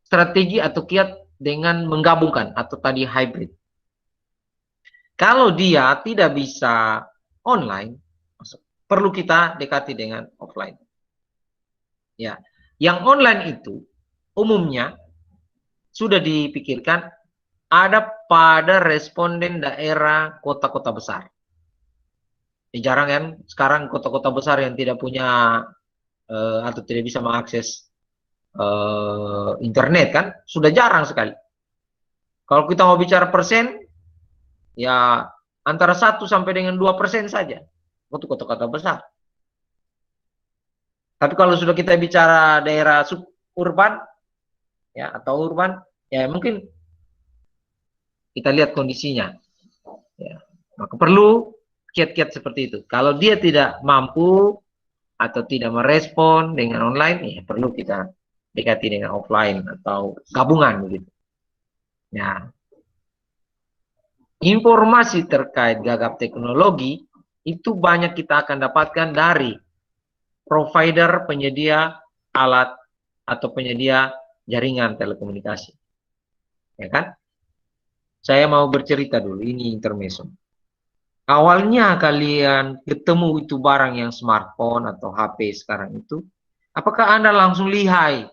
strategi atau kiat dengan menggabungkan atau tadi hybrid. Kalau dia tidak bisa online, perlu kita dekati dengan offline. Ya, yang online itu umumnya sudah dipikirkan ada pada responden daerah kota-kota besar. Jarang kan sekarang kota-kota besar yang tidak punya atau tidak bisa mengakses internet kan, sudah jarang sekali. Kalau kita mau bicara persen, ya antara 1 sampai dengan 2% saja untuk kota-kota besar. Tapi kalau sudah kita bicara daerah suburban, ya atau urban, ya mungkin kita lihat kondisinya. Ya, maka perlu kiat-kiat seperti itu. Kalau dia tidak mampu atau tidak merespon dengan online, ya perlu kita dekati dengan offline atau gabungan begitu. Ya. Informasi terkait gagap teknologi itu banyak kita akan dapatkan dari provider penyedia alat atau penyedia jaringan telekomunikasi. Ya kan? Saya mau bercerita dulu, ini intermezzo. Awalnya kalian ketemu itu barang yang smartphone atau HP sekarang itu, apakah Anda langsung lihai?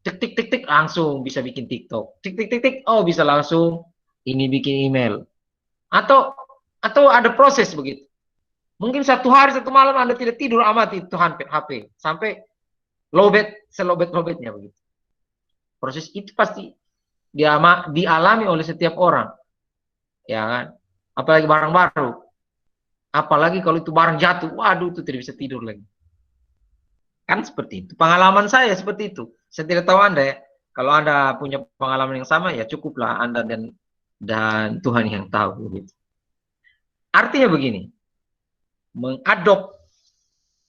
Tik tik tik tik langsung bisa bikin TikTok. Tik tik tik tik oh bisa langsung ini bikin email. Atau ada proses begitu. Mungkin 1 hari 1 malam Anda tidak tidur amati itu HP sampai lowbat selobet-lobetnya begitu. Proses itu pasti dialami oleh setiap orang. Ya kan? Apalagi barang baru. Apalagi kalau itu barang jatuh, waduh itu tidak bisa tidur lagi. Kan seperti itu. Pengalaman saya seperti itu. Saya tidak tahu Anda ya. Kalau Anda punya pengalaman yang sama ya cukuplah Anda dan Tuhan yang tahu begitu. Artinya begini. Mengadop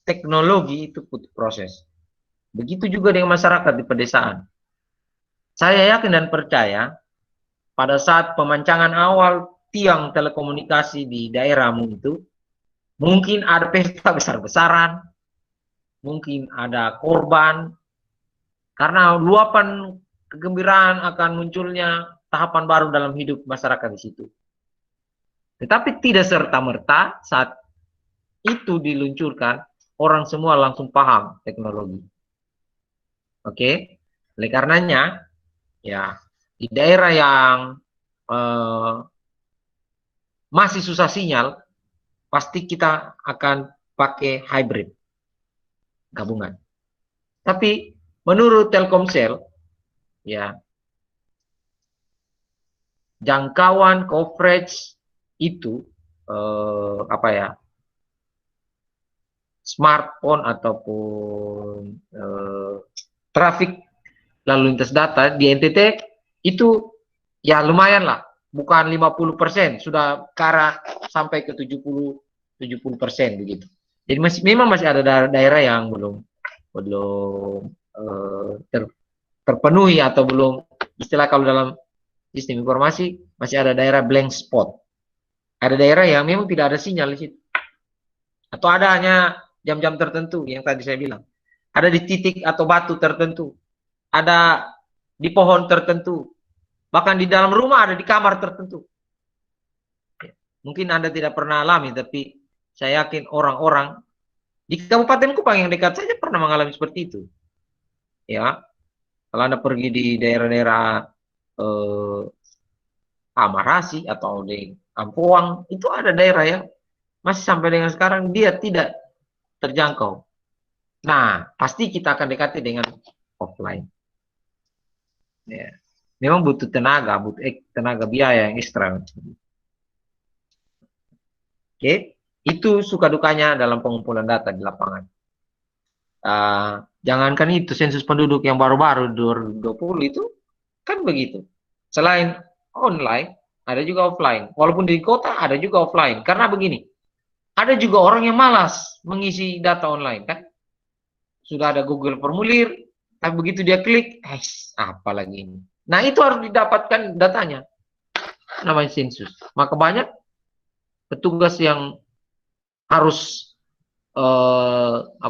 teknologi itu butuh proses. Begitu juga dengan masyarakat di pedesaan. Saya yakin dan percaya pada saat pemancangan awal tiang telekomunikasi di daerahmu itu, mungkin ada pesta besar-besaran, mungkin ada korban, karena luapan kegembiraan akan munculnya tahapan baru dalam hidup masyarakat di situ. Tetapi tidak serta-merta saat itu diluncurkan, orang semua langsung paham teknologi. Oke, oleh karenanya ya di daerah yang masih susah sinyal, pasti kita akan pakai hybrid gabungan. Tapi menurut Telkomsel, ya jangkauan coverage itu apa ya, smartphone ataupun traffic lalu lintas data di NTT itu ya lumayan lah, bukan 50%, sudah ke arah sampai ke 70% begitu. Jadi memang masih ada daerah yang belum terpenuhi atau belum, istilah kalau dalam sistem informasi masih ada daerah blank spot. Ada daerah yang memang tidak ada sinyal di situ. Atau ada hanya jam-jam tertentu yang tadi saya bilang. Ada di titik atau batu tertentu. Ada di pohon tertentu. Bahkan di dalam rumah, ada di kamar tertentu. Mungkin Anda tidak pernah alami, tapi saya yakin orang-orang di Kabupaten Kupang yang dekat saja pernah mengalami seperti itu. Ya, kalau Anda pergi di daerah-daerah Amarasi atau di Ampuang, itu ada daerah yang masih sampai dengan sekarang dia tidak terjangkau. Nah, pasti kita akan dekati dengan offline. Ya. Memang butuh tenaga, tenaga biaya yang ekstra. Oke, itu suka dukanya dalam pengumpulan data di lapangan. Jangankan itu, sensus penduduk yang baru-baru 2020 itu kan begitu. Selain online, ada juga offline. Walaupun di kota ada juga offline. Karena begini, ada juga orang yang malas mengisi data online kan. Sudah ada Google formulir, tapi begitu dia klik, apa lagi ini? Nah, itu harus didapatkan datanya. Namanya sensus. Maka banyak petugas yang harus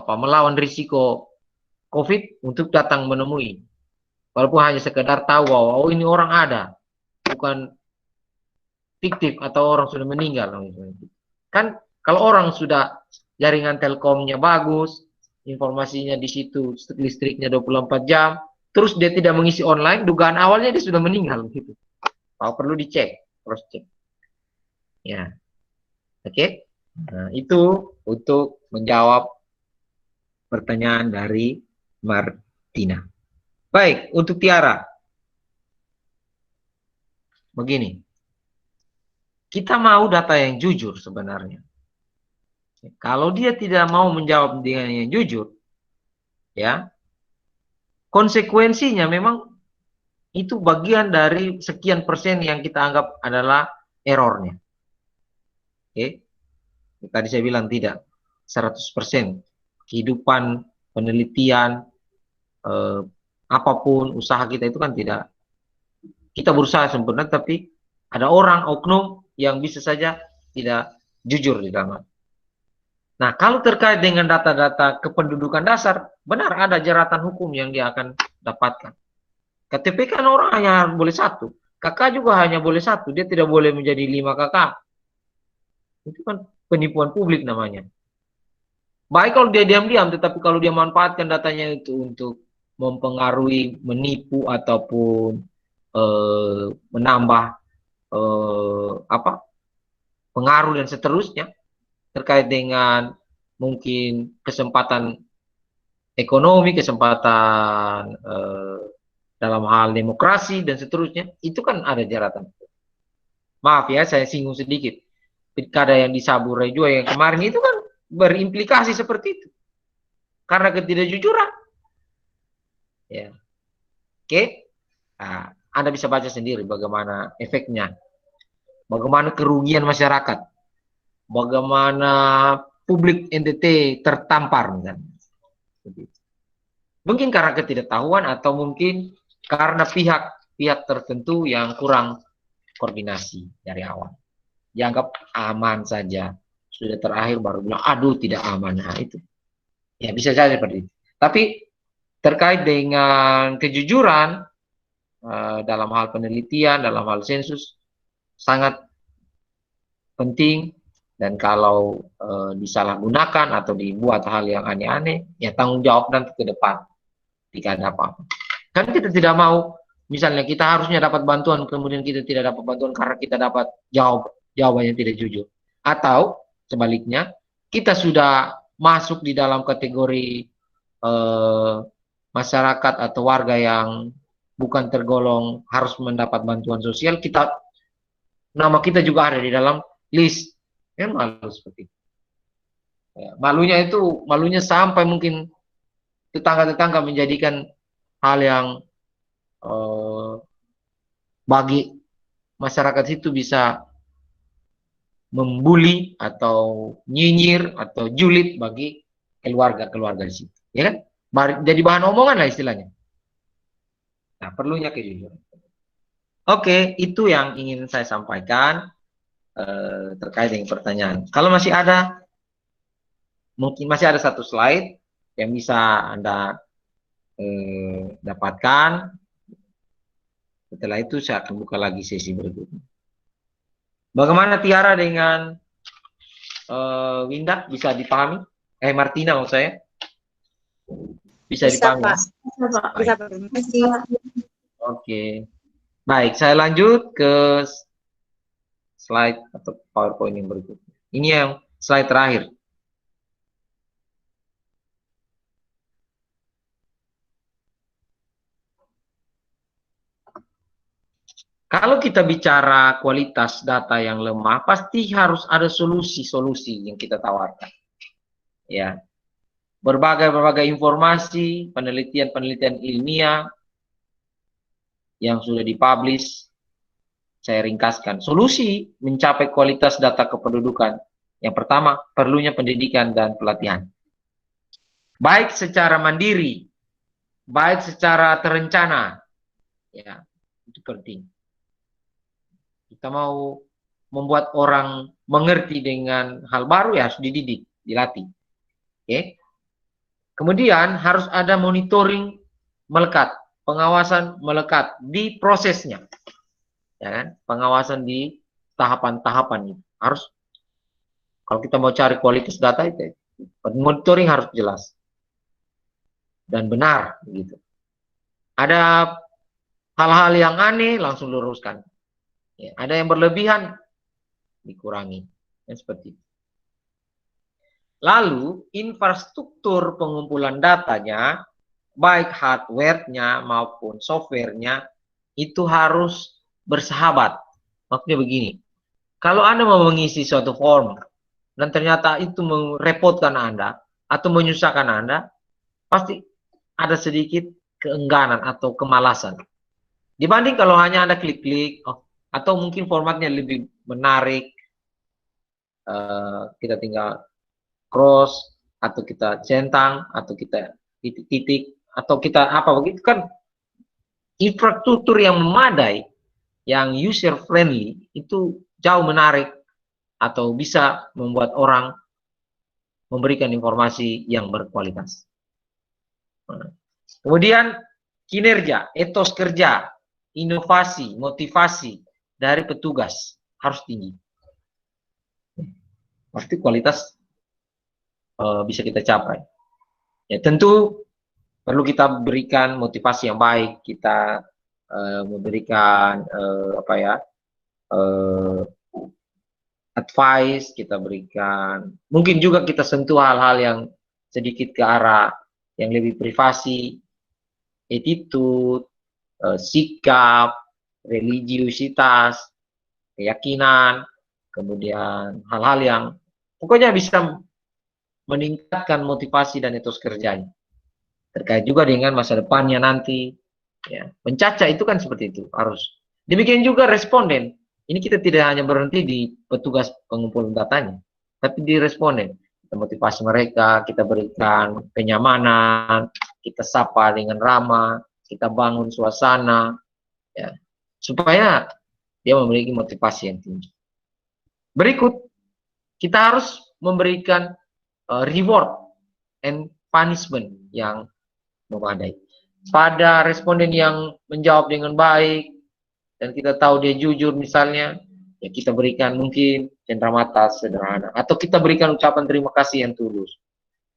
melawan risiko COVID untuk datang menemui. Walaupun hanya sekedar tahu bahwa ini orang ada, bukan fiktif atau orang sudah meninggal. Kan kalau orang sudah jaringan telkomnya bagus, informasinya di situ, listriknya 24 jam, terus dia tidak mengisi online, dugaan awalnya dia sudah meninggal gitu. Perlu dicek, cross check. Ya. Oke. Nah, itu untuk menjawab pertanyaan dari Martina. Baik, untuk Tiara. Begini. Kita mau data yang jujur sebenarnya. Kalau dia tidak mau menjawab dengan yang jujur, ya, konsekuensinya memang itu bagian dari sekian persen yang kita anggap adalah errornya. Oke. Tadi saya bilang tidak 100%. Kehidupan, penelitian, apapun usaha kita itu kan tidak, kita berusaha sempurna, tapi ada orang oknum yang bisa saja tidak jujur di dalam. Nah, kalau terkait dengan data-data kependudukan dasar, benar ada jeratan hukum yang dia akan dapatkan. KTP kan orang hanya boleh 1, KK juga hanya boleh 1, dia tidak boleh menjadi 5 KK. Itu kan penipuan publik namanya. Baik kalau dia diam-diam, tetapi kalau dia manfaatkan datanya itu untuk mempengaruhi, menipu ataupun menambah pengaruh dan seterusnya terkait dengan mungkin kesempatan ekonomi, kesempatan dalam hal demokrasi dan seterusnya, itu kan ada jeratan. Maaf ya, saya singgung sedikit. Pilkada yang di Saburai juga yang kemarin itu kan berimplikasi seperti itu. Karena ketidakjujuran. Ya. Oke. Nah, Anda bisa baca sendiri bagaimana efeknya. Bagaimana kerugian masyarakat. Bagaimana publik NTT tertampar. Mungkin karena ketidaktahuan atau mungkin karena pihak tertentu yang kurang koordinasi dari awal. Dianggap aman saja. Sudah terakhir baru bilang, aduh tidak aman. Nah itu. Ya bisa saja seperti itu. Tapi terkait dengan kejujuran dalam hal penelitian, dalam hal sensus, sangat penting Dan kalau disalahgunakan atau dibuat hal yang aneh-aneh, ya tanggung jawab nanti ke depan jika ada apa-apa. Kan kita tidak mau, misalnya kita harusnya dapat bantuan, kemudian kita tidak dapat bantuan karena kita dapat jawaban yang tidak jujur. Atau sebaliknya, kita sudah masuk di dalam kategori masyarakat atau warga yang bukan tergolong harus mendapat bantuan sosial, nama kita juga ada di dalam list. Kan malu seperti itu. Ya, malunya sampai mungkin tetangga-tetangga menjadikan hal yang bagi masyarakat itu bisa membuli atau nyinyir atau julid bagi keluarga-keluarga di situ, ya kan? Jadi bahan omongan lah istilahnya. Nah, perlunya kejujuran. Oke, itu yang ingin saya sampaikan terkait dengan pertanyaan. Kalau masih ada, mungkin masih ada satu slide yang bisa Anda dapatkan. Setelah itu saya akan buka lagi sesi berikutnya. Bagaimana Tiara dengan Winda, bisa dipahami? Martina maksud saya. Bisa dipahami? Pak. Bisa, Pak. Oke. Baik, saya lanjut ke slide atau PowerPoint yang berikutnya. Ini yang slide terakhir. Kalau kita bicara kualitas data yang lemah, pasti harus ada solusi-solusi yang kita tawarkan. Ya, berbagai informasi, penelitian-penelitian ilmiah yang sudah dipublish, saya ringkaskan. Solusi mencapai kualitas data kependudukan. Yang pertama, perlunya pendidikan dan pelatihan. Baik secara mandiri, baik secara terencana. Ya, itu penting. Kita mau membuat orang mengerti dengan hal baru, ya harus dididik, dilatih. Oke. Kemudian harus ada monitoring melekat, pengawasan melekat di prosesnya. Ya kan? Pengawasan di tahapan-tahapan itu. Harus, kalau kita mau cari kualitas data itu, monitoring harus jelas dan benar gitu. Ada hal-hal yang aneh langsung luruskan. Ya, ada yang berlebihan dikurangi. Ya, seperti itu. Lalu infrastruktur pengumpulan datanya, baik hardware-nya maupun software-nya, itu harus bersahabat. Maksudnya begini, kalau Anda mau mengisi suatu form dan ternyata itu merepotkan Anda atau menyusahkan Anda, pasti ada sedikit keengganan atau kemalasan. Dibanding kalau hanya Anda klik-klik, atau mungkin formatnya lebih menarik, kita tinggal cross, atau kita centang, atau kita titik-titik, atau kita apa begitu, kan infrastruktur yang memadai, yang user friendly, itu jauh menarik, atau bisa membuat orang memberikan informasi yang berkualitas. Kemudian kinerja, etos kerja, inovasi, motivasi dari petugas harus tinggi. Pasti kualitas bisa kita capai. Ya tentu perlu kita berikan motivasi yang baik, kita memberikan advice, kita berikan, mungkin juga kita sentuh hal-hal yang sedikit ke arah yang lebih privasi, attitude, sikap, religiusitas, keyakinan, kemudian hal-hal yang pokoknya bisa meningkatkan motivasi dan etos kerjanya. Terkait juga dengan masa depannya nanti. Ya. Mencaca itu kan seperti itu, harus. Demikian juga responden. Ini kita tidak hanya berhenti di petugas pengumpulan datanya, tapi di responden. Kita motivasi mereka, kita berikan kenyamanan, kita sapa dengan ramah, kita bangun suasana, ya, supaya dia memiliki motivasi yang tinggi. Berikut, kita harus memberikan reward and punishment yang memadai. Pada responden yang menjawab dengan baik, dan kita tahu dia jujur misalnya, Ya kita berikan mungkin cenderamata sederhana, atau kita berikan ucapan terima kasih yang tulus.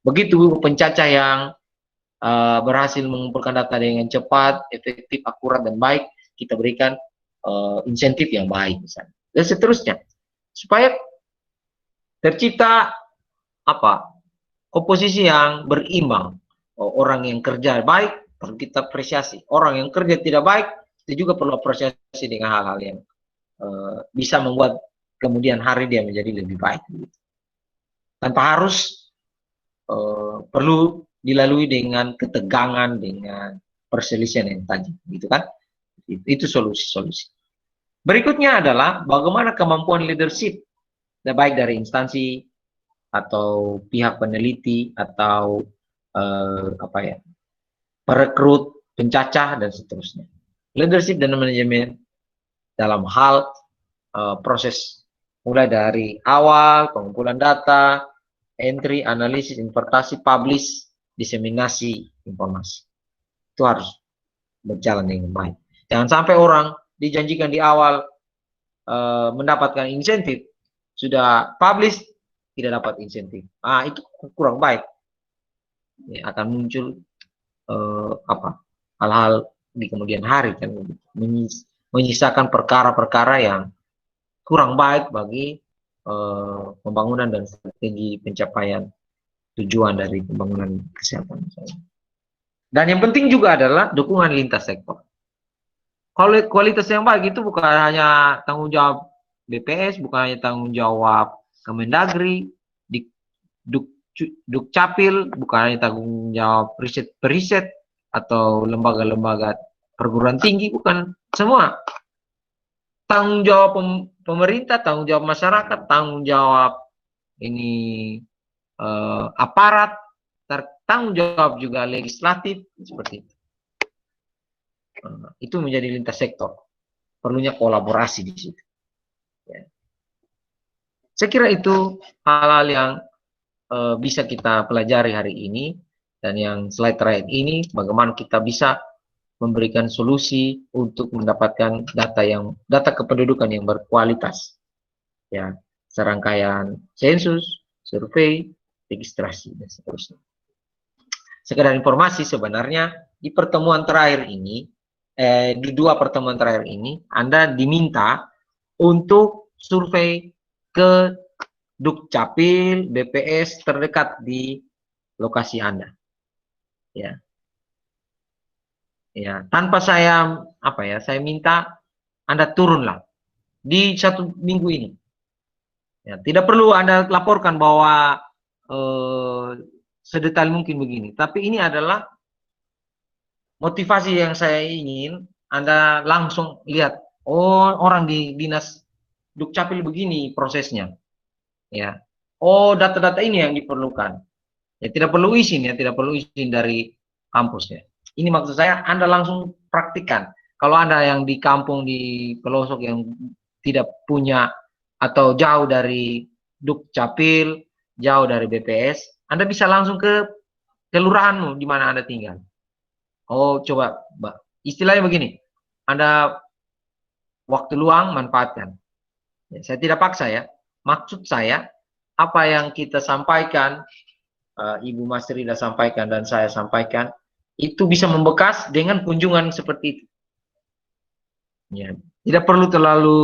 Begitu pencacah yang berhasil mengumpulkan data dengan cepat, efektif, akurat, dan baik, kita berikan insentif yang baik misalnya. Dan seterusnya. Supaya tercipta komposisi yang berimbang. Orang yang kerja baik perlu kita apresiasi. Orang yang kerja tidak baik, kita juga perlu apresiasi dengan hal-hal yang bisa membuat kemudian hari dia menjadi lebih baik. Tanpa harus perlu dilalui dengan ketegangan, dengan perselisihan yang tajam, gitu kan? Itu solusi-solusi. Berikutnya adalah bagaimana kemampuan leadership, baik dari instansi atau pihak peneliti atau perekrut, pencacah, dan seterusnya. Leadership dan manajemen dalam hal proses mulai dari awal, pengumpulan data, entry, analisis, interpretasi, publish, diseminasi informasi. Itu harus berjalan dengan baik. Jangan sampai orang dijanjikan di awal mendapatkan insentif, sudah publish, tidak dapat insentif. Itu kurang baik. Ya, akan muncul hal-hal di kemudian hari, kan, menyisakan perkara-perkara yang kurang baik bagi pembangunan dan strategi pencapaian tujuan dari pembangunan kesehatan. Dan yang penting juga adalah dukungan lintas sektor. Kualitas yang baik itu bukan hanya tanggung jawab BPS, bukan hanya tanggung jawab Kemendagri, Dukcapil, bukan hanya tanggung jawab periset atau lembaga-lembaga perguruan tinggi, bukan semua. Tanggung jawab pemerintah, tanggung jawab masyarakat, tanggung jawab ini aparat, tanggung jawab juga legislatif, seperti itu. Itu menjadi lintas sektor. Perlunya kolaborasi di situ. Ya. Saya kira itu hal-hal yang bisa kita pelajari hari ini, dan yang slide terakhir ini bagaimana kita bisa memberikan solusi untuk mendapatkan data kependudukan yang berkualitas, ya, serangkaian sensus, survei, registrasi, dan seterusnya. Sekedar informasi, sebenarnya di pertemuan terakhir ini, di 2 pertemuan terakhir ini, Anda diminta untuk survei ke Dukcapil, BPS terdekat di lokasi Anda. Ya. Ya, tanpa saya saya minta Anda turunlah di 1 minggu ini. Ya, tidak perlu Anda laporkan bahwa sedetail mungkin begini, tapi ini adalah motivasi yang saya ingin Anda langsung lihat, orang di dinas Dukcapil begini prosesnya. Ya. Data-data ini yang diperlukan. Ya, tidak perlu izin, ya, tidak perlu izin dari kampus, ya. Ini maksud saya Anda langsung praktikkan. Kalau Anda yang di kampung, di pelosok yang tidak punya atau jauh dari Dukcapil, jauh dari BPS, Anda bisa langsung ke kelurahanmu di mana Anda tinggal. Coba, istilahnya begini, Anda waktu luang manfaatkan. Ya, saya tidak paksa, ya. Maksud saya, apa yang kita sampaikan, Ibu Mas Rida sampaikan dan saya sampaikan, itu bisa membekas dengan kunjungan seperti itu. Ya, tidak perlu terlalu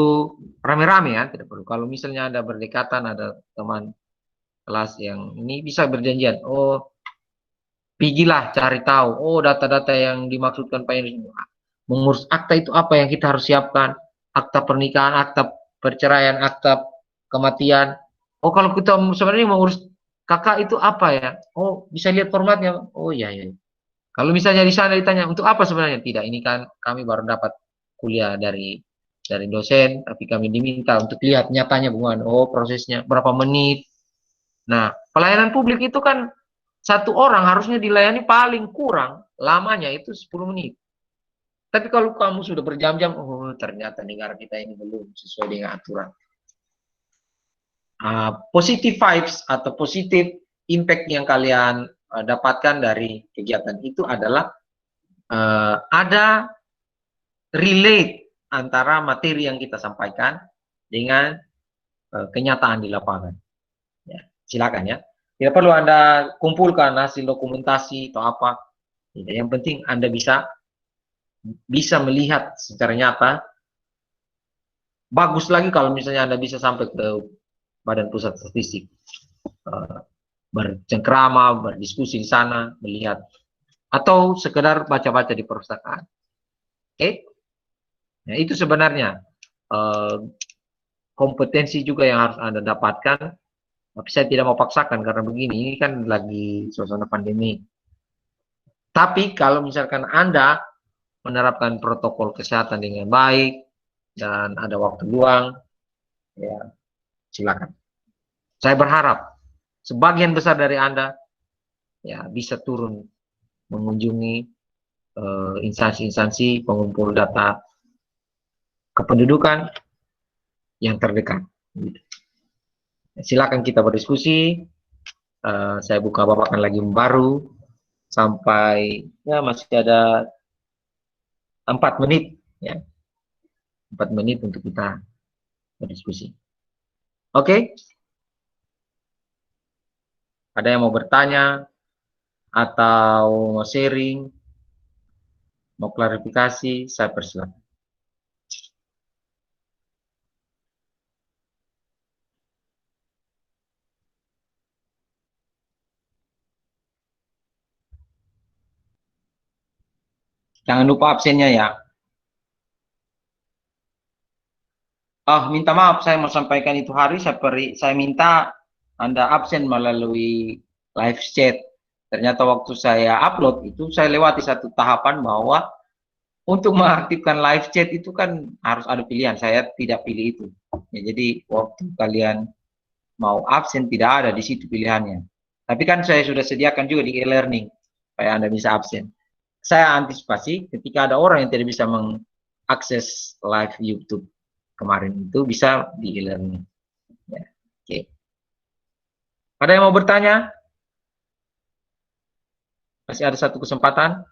rame-rame, ya, tidak perlu. Kalau misalnya ada berdekatan, ada teman kelas yang ini bisa berjanjian, pergilah cari tahu, data-data yang dimaksudkan Pak ini, mengurus akta itu apa yang kita harus siapkan, akta pernikahan, akta perceraian, akta kematian. Kalau kita sebenarnya mengurus kakak itu apa, ya? Bisa lihat formatnya. Iya. Kalau misalnya di sana ditanya, untuk apa sebenarnya? Tidak, ini kan kami baru dapat kuliah dari dosen, tapi kami diminta untuk lihat nyatanya bagaimana. Prosesnya berapa menit. Nah, pelayanan publik itu kan 1 orang harusnya dilayani paling kurang lamanya itu 10 menit. Tapi kalau kamu sudah berjam-jam, ternyata negara kita ini belum sesuai dengan aturan. Positive vibes atau positive impact yang kalian dapatkan dari kegiatan itu adalah ada relate antara materi yang kita sampaikan dengan kenyataan di lapangan. Ya, silakan ya. Tidak perlu Anda kumpulkan hasil dokumentasi atau apa. Yang penting Anda bisa melihat secara nyata. Bagus lagi kalau misalnya Anda bisa sampai ke Badan Pusat Statistik, bercengkrama, berdiskusi di sana, melihat, atau sekedar baca-baca di perpustakaan. Oke? Nah, itu sebenarnya kompetensi juga yang harus Anda dapatkan. Tapi saya tidak mau paksakan karena begini, ini kan lagi suasana pandemi. Tapi kalau misalkan Anda menerapkan protokol kesehatan dengan baik dan ada waktu luang, ya silakan. Saya berharap sebagian besar dari Anda ya bisa turun mengunjungi instansi-instansi pengumpul data kependudukan yang terdekat. Silakan kita berdiskusi. Saya buka babakan lagi baru sampai ya masih ada 4 menit ya. 4 menit untuk kita berdiskusi. Oke? Ada yang mau bertanya atau mau sharing, mau klarifikasi, saya persilakan. Jangan lupa absennya ya. Oh, minta maaf, saya mau sampaikan itu hari, saya minta Anda absen melalui live chat. Ternyata waktu saya upload itu, saya lewati satu tahapan bahwa untuk mengaktifkan live chat itu kan harus ada pilihan. Saya tidak pilih itu. Ya, jadi waktu kalian mau absen, tidak ada di situ pilihannya. Tapi kan saya sudah sediakan juga di e-learning, supaya Anda bisa absen. Saya antisipasi ketika ada orang yang tidak bisa mengakses live YouTube kemarin itu bisa di e-learning. Ya, oke. Ada yang mau bertanya? Masih ada satu kesempatan.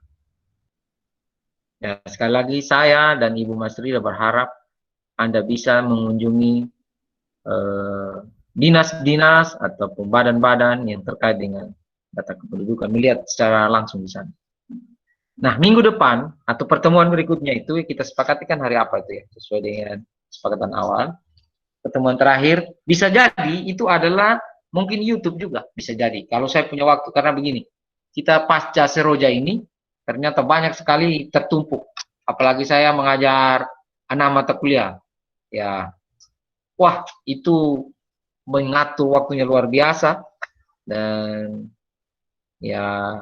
Ya, sekali lagi saya dan Ibu Mas Rida berharap Anda bisa mengunjungi dinas-dinas ataupun badan-badan yang terkait dengan data kependudukan, melihat secara langsung di sana. Nah, minggu depan atau pertemuan berikutnya itu kita sepakatikan hari apa itu ya, sesuai dengan kesepakatan awal. Pertemuan terakhir bisa jadi itu adalah mungkin YouTube juga, bisa jadi. Kalau saya punya waktu, karena begini, kita pasca Seroja ini ternyata banyak sekali tertumpuk. Apalagi saya mengajar 6 mata kuliah. Ya, wah itu mengatur waktunya luar biasa. Dan ya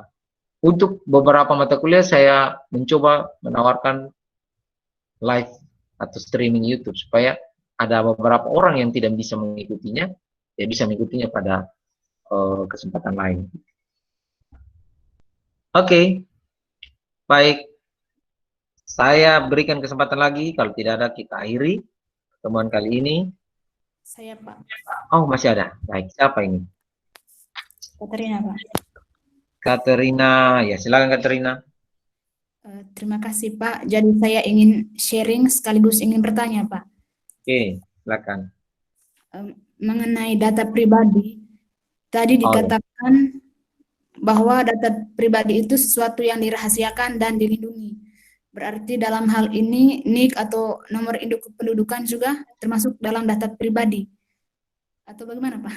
untuk beberapa mata kuliah saya mencoba menawarkan live atau streaming YouTube supaya ada beberapa orang yang tidak bisa mengikutinya, ya bisa mengikutinya pada kesempatan lain. Oke, baik. Saya berikan kesempatan lagi, kalau tidak ada kita akhiri pertemuan kali ini. Saya, Pak. Oh, masih ada. Baik, siapa ini? Katerina, Pak. Katerina, ya silakan Katerina. Terima kasih, Pak. Jadi saya ingin sharing sekaligus ingin bertanya, Pak. Oke, silakan. Mengenai data pribadi, tadi dikatakan bahwa data pribadi itu sesuatu yang dirahasiakan dan dilindungi. Berarti dalam hal ini NIK atau nomor induk kependudukan juga termasuk dalam data pribadi. Atau bagaimana, Pak?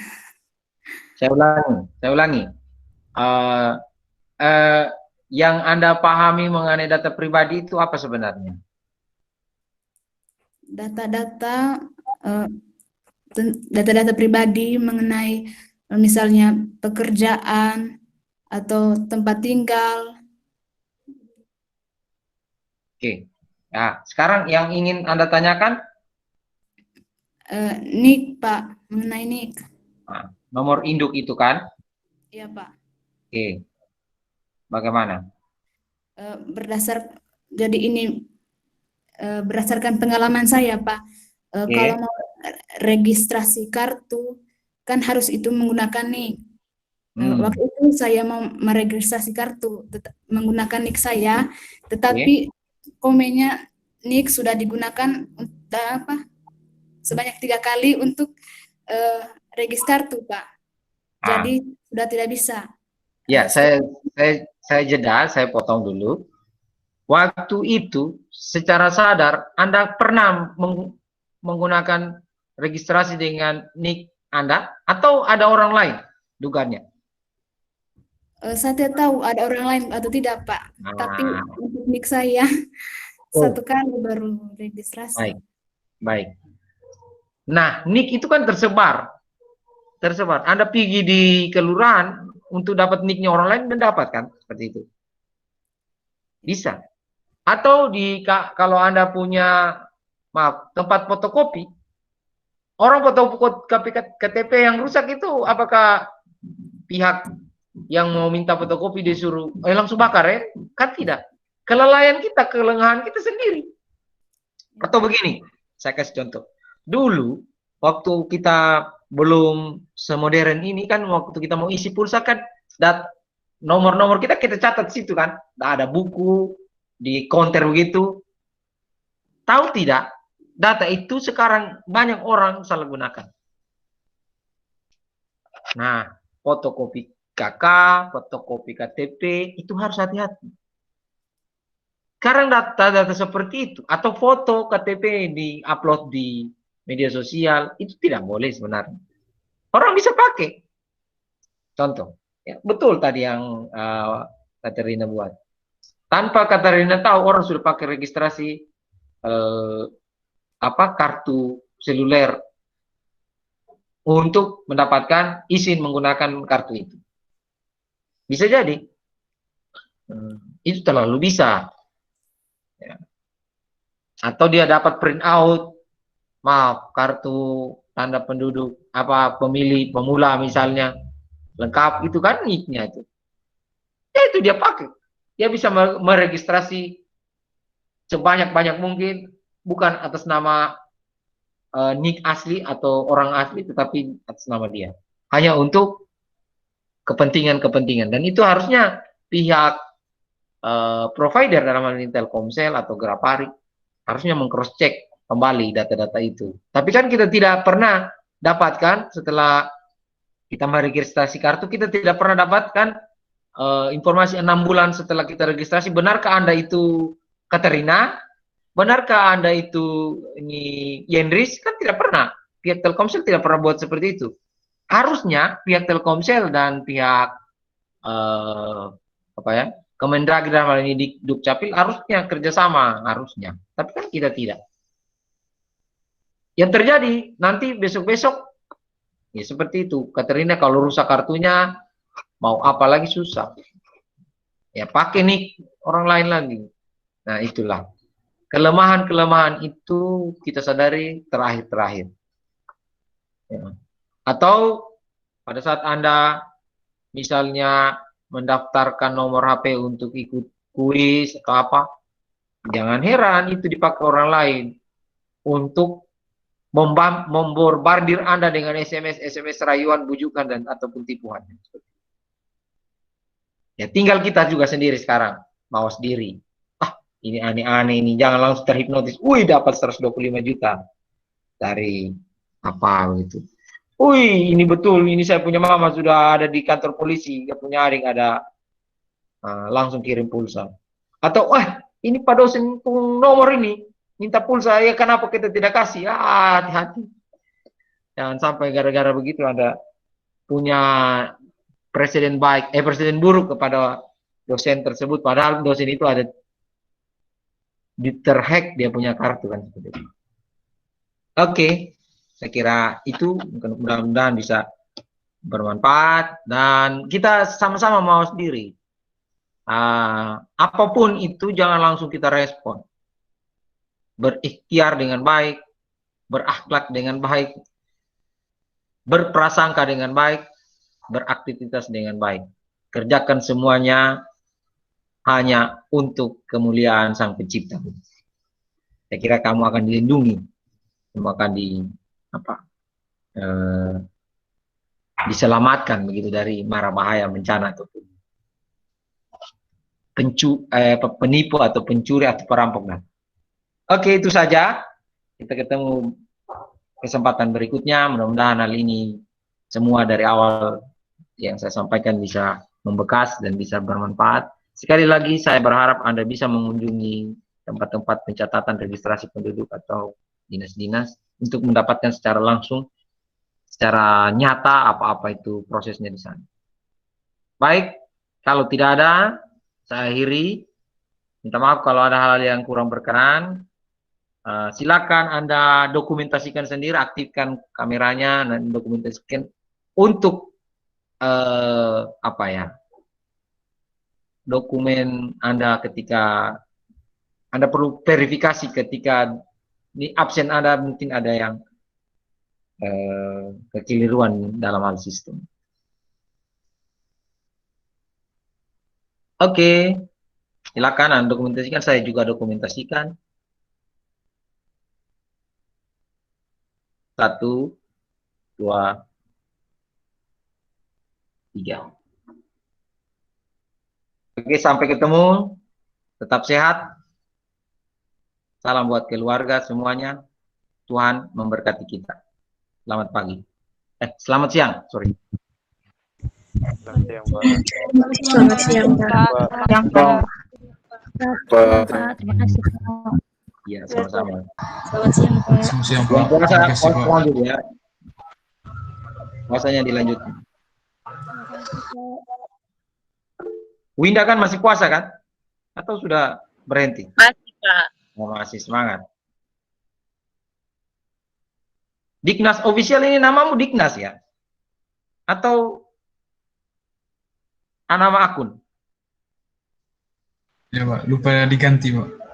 Saya ulangi. Yang Anda pahami mengenai data pribadi itu apa sebenarnya? Data-data pribadi mengenai misalnya pekerjaan atau tempat tinggal. Oke. Nah, sekarang yang ingin Anda tanyakan? NIK, Pak, mengenai NIK. Nah, nomor induk itu kan? Iya, Pak. Oke. Bagaimana? Berdasarkan pengalaman saya, Pak, kalau mau registrasi kartu kan harus itu menggunakan NIK. Waktu itu saya mau meregistrasi kartu menggunakan NIK saya, tetapi komennya NIK sudah digunakan sebanyak 3 kali untuk regis kartu, Pak. Jadi sudah tidak bisa. Ya, saya jeda, saya potong dulu. Waktu itu secara sadar Anda pernah menggunakan registrasi dengan NIK Anda atau ada orang lain dugaannya? Saya tidak tahu ada orang lain atau tidak, Pak. Tapi untuk NIK saya satu kali baru registrasi. Baik. Nah, NIK itu kan tersebar. Anda pergi di kelurahan untuk dapat NIK-nya orang lain dan dapat kan seperti itu. Bisa. Atau kalau Anda punya tempat fotokopi, orang fotokopi KTP yang rusak itu apakah pihak yang mau minta fotokopi disuruh langsung bakar ya? Kan tidak. Kelalaian kita, kelengahan kita sendiri. Atau begini, saya kasih contoh. Dulu waktu kita belum semodern ini kan, waktu kita mau isi pulsa kan, nomor-nomor kita catat situ kan, ada buku di konter begitu. Tahu tidak, data itu sekarang banyak orang salah gunakan. Nah, fotokopi KK, fotokopi KTP itu harus hati-hati. Sekarang data-data seperti itu atau foto KTP di-upload di media sosial itu tidak boleh sebenarnya. Orang bisa pakai. Contoh, ya, betul tadi yang Katerina buat. Tanpa Katerina tahu orang sudah pakai registrasi kartu seluler untuk mendapatkan izin menggunakan kartu itu. Bisa jadi. Itu terlalu bisa. Ya. Atau dia dapat print out kartu tanda penduduk pemilih pemula misalnya lengkap, itu kan NIK-nya itu. Ya itu dia pakai. Dia bisa meregistrasi sebanyak-banyak mungkin, bukan atas nama NIK asli atau orang asli, tetapi atas nama dia. Hanya untuk kepentingan-kepentingan. Dan itu harusnya pihak provider dalam hal ini Telkomsel atau Grapari harusnya meng-cross check kembali data-data itu. Tapi kan kita tidak pernah dapatkan setelah kita meregistrasi kartu, kita tidak pernah dapatkan informasi 6 bulan setelah kita registrasi, benarkah Anda itu Katerina? Benarkah Anda itu Yendris? Kan tidak pernah. Pihak Telkomsel tidak pernah buat seperti itu. Harusnya pihak Telkomsel dan pihak Kemendagri dalam hal ini di Dukcapil harusnya kerjasama, harusnya. Tapi kan kita tidak. Yang terjadi nanti besok-besok ya seperti itu. Katerina kalau rusak kartunya mau apa lagi susah. Ya pakai nih orang lain lagi. Nah itulah. Kelemahan-kelemahan itu kita sadari terakhir-terakhir. Ya. Atau pada saat Anda misalnya mendaftarkan nomor HP untuk ikut kuis atau apa, jangan heran itu dipakai orang lain untuk membombardir Anda dengan SMS rayuan, bujukan dan ataupun tipuan. Ya tinggal kita juga sendiri sekarang mawas diri. Ini aneh-aneh ini, jangan langsung terhipnotis. Wih, dapat 125 juta dari apa gitu. Wih, ini betul, ini saya punya mama sudah ada di kantor polisi, dia punya adik ada, langsung kirim pulsa. Atau, ini Pak dosen nomor ini, minta pulsa, ya kenapa kita tidak kasih? Hati-hati. Jangan sampai gara-gara begitu Anda punya presiden baik, presiden buruk kepada dosen tersebut, padahal dosen itu ada terhack dia punya kartu kan seperti itu. Oke. Saya kira itu mudah-mudahan bisa bermanfaat dan kita sama-sama mau sendiri. Apapun itu jangan langsung kita respon. Berikhtiar dengan baik, berakhlak dengan baik, berprasangka dengan baik, beraktivitas dengan baik. Kerjakan semuanya hanya untuk kemuliaan Sang Pencipta. Saya kira kamu akan dilindungi, kamu akan diselamatkan begitu dari mara bahaya bencana ataupun penipu atau pencuri atau perampok. Oke, itu saja. Kita ketemu kesempatan berikutnya. Mudah-mudahan hal ini semua dari awal yang saya sampaikan bisa membekas dan bisa bermanfaat. Sekali lagi saya berharap Anda bisa mengunjungi tempat-tempat pencatatan registrasi penduduk atau dinas-dinas untuk mendapatkan secara langsung, secara nyata apa-apa itu prosesnya di sana. Baik, kalau tidak ada, saya akhiri. Minta maaf kalau ada hal yang kurang berkenan. Silakan Anda dokumentasikan sendiri, aktifkan kameranya dan dokumentasikan untuk apa ya, dokumen Anda ketika Anda perlu verifikasi ketika di absen Anda mungkin ada yang kekeliruan dalam hal sistem. Oke. Silakan Anda dokumentasikan, saya juga dokumentasikan. 1, 2, 3. Oke, sampai ketemu. Tetap sehat. Salam buat keluarga semuanya. Tuhan memberkati kita. Selamat pagi. Selamat siang, sorry. Selamat siang, Pak. Selamat siang, Pak. Terima kasih, Pak. Iya, sama-sama. Selamat siang, Pak. Selamat siang, Pak. Puasa, Terima kasih, Pak. lanjut ya. Puasanya dilanjutkan. Winda kan masih puasa kan? Atau sudah berhenti? Masih, Pak. Oh, masih semangat. Dignas official ini namamu Dignas ya? Atau nama akun? Ya, Pak. Lupa diganti, Pak.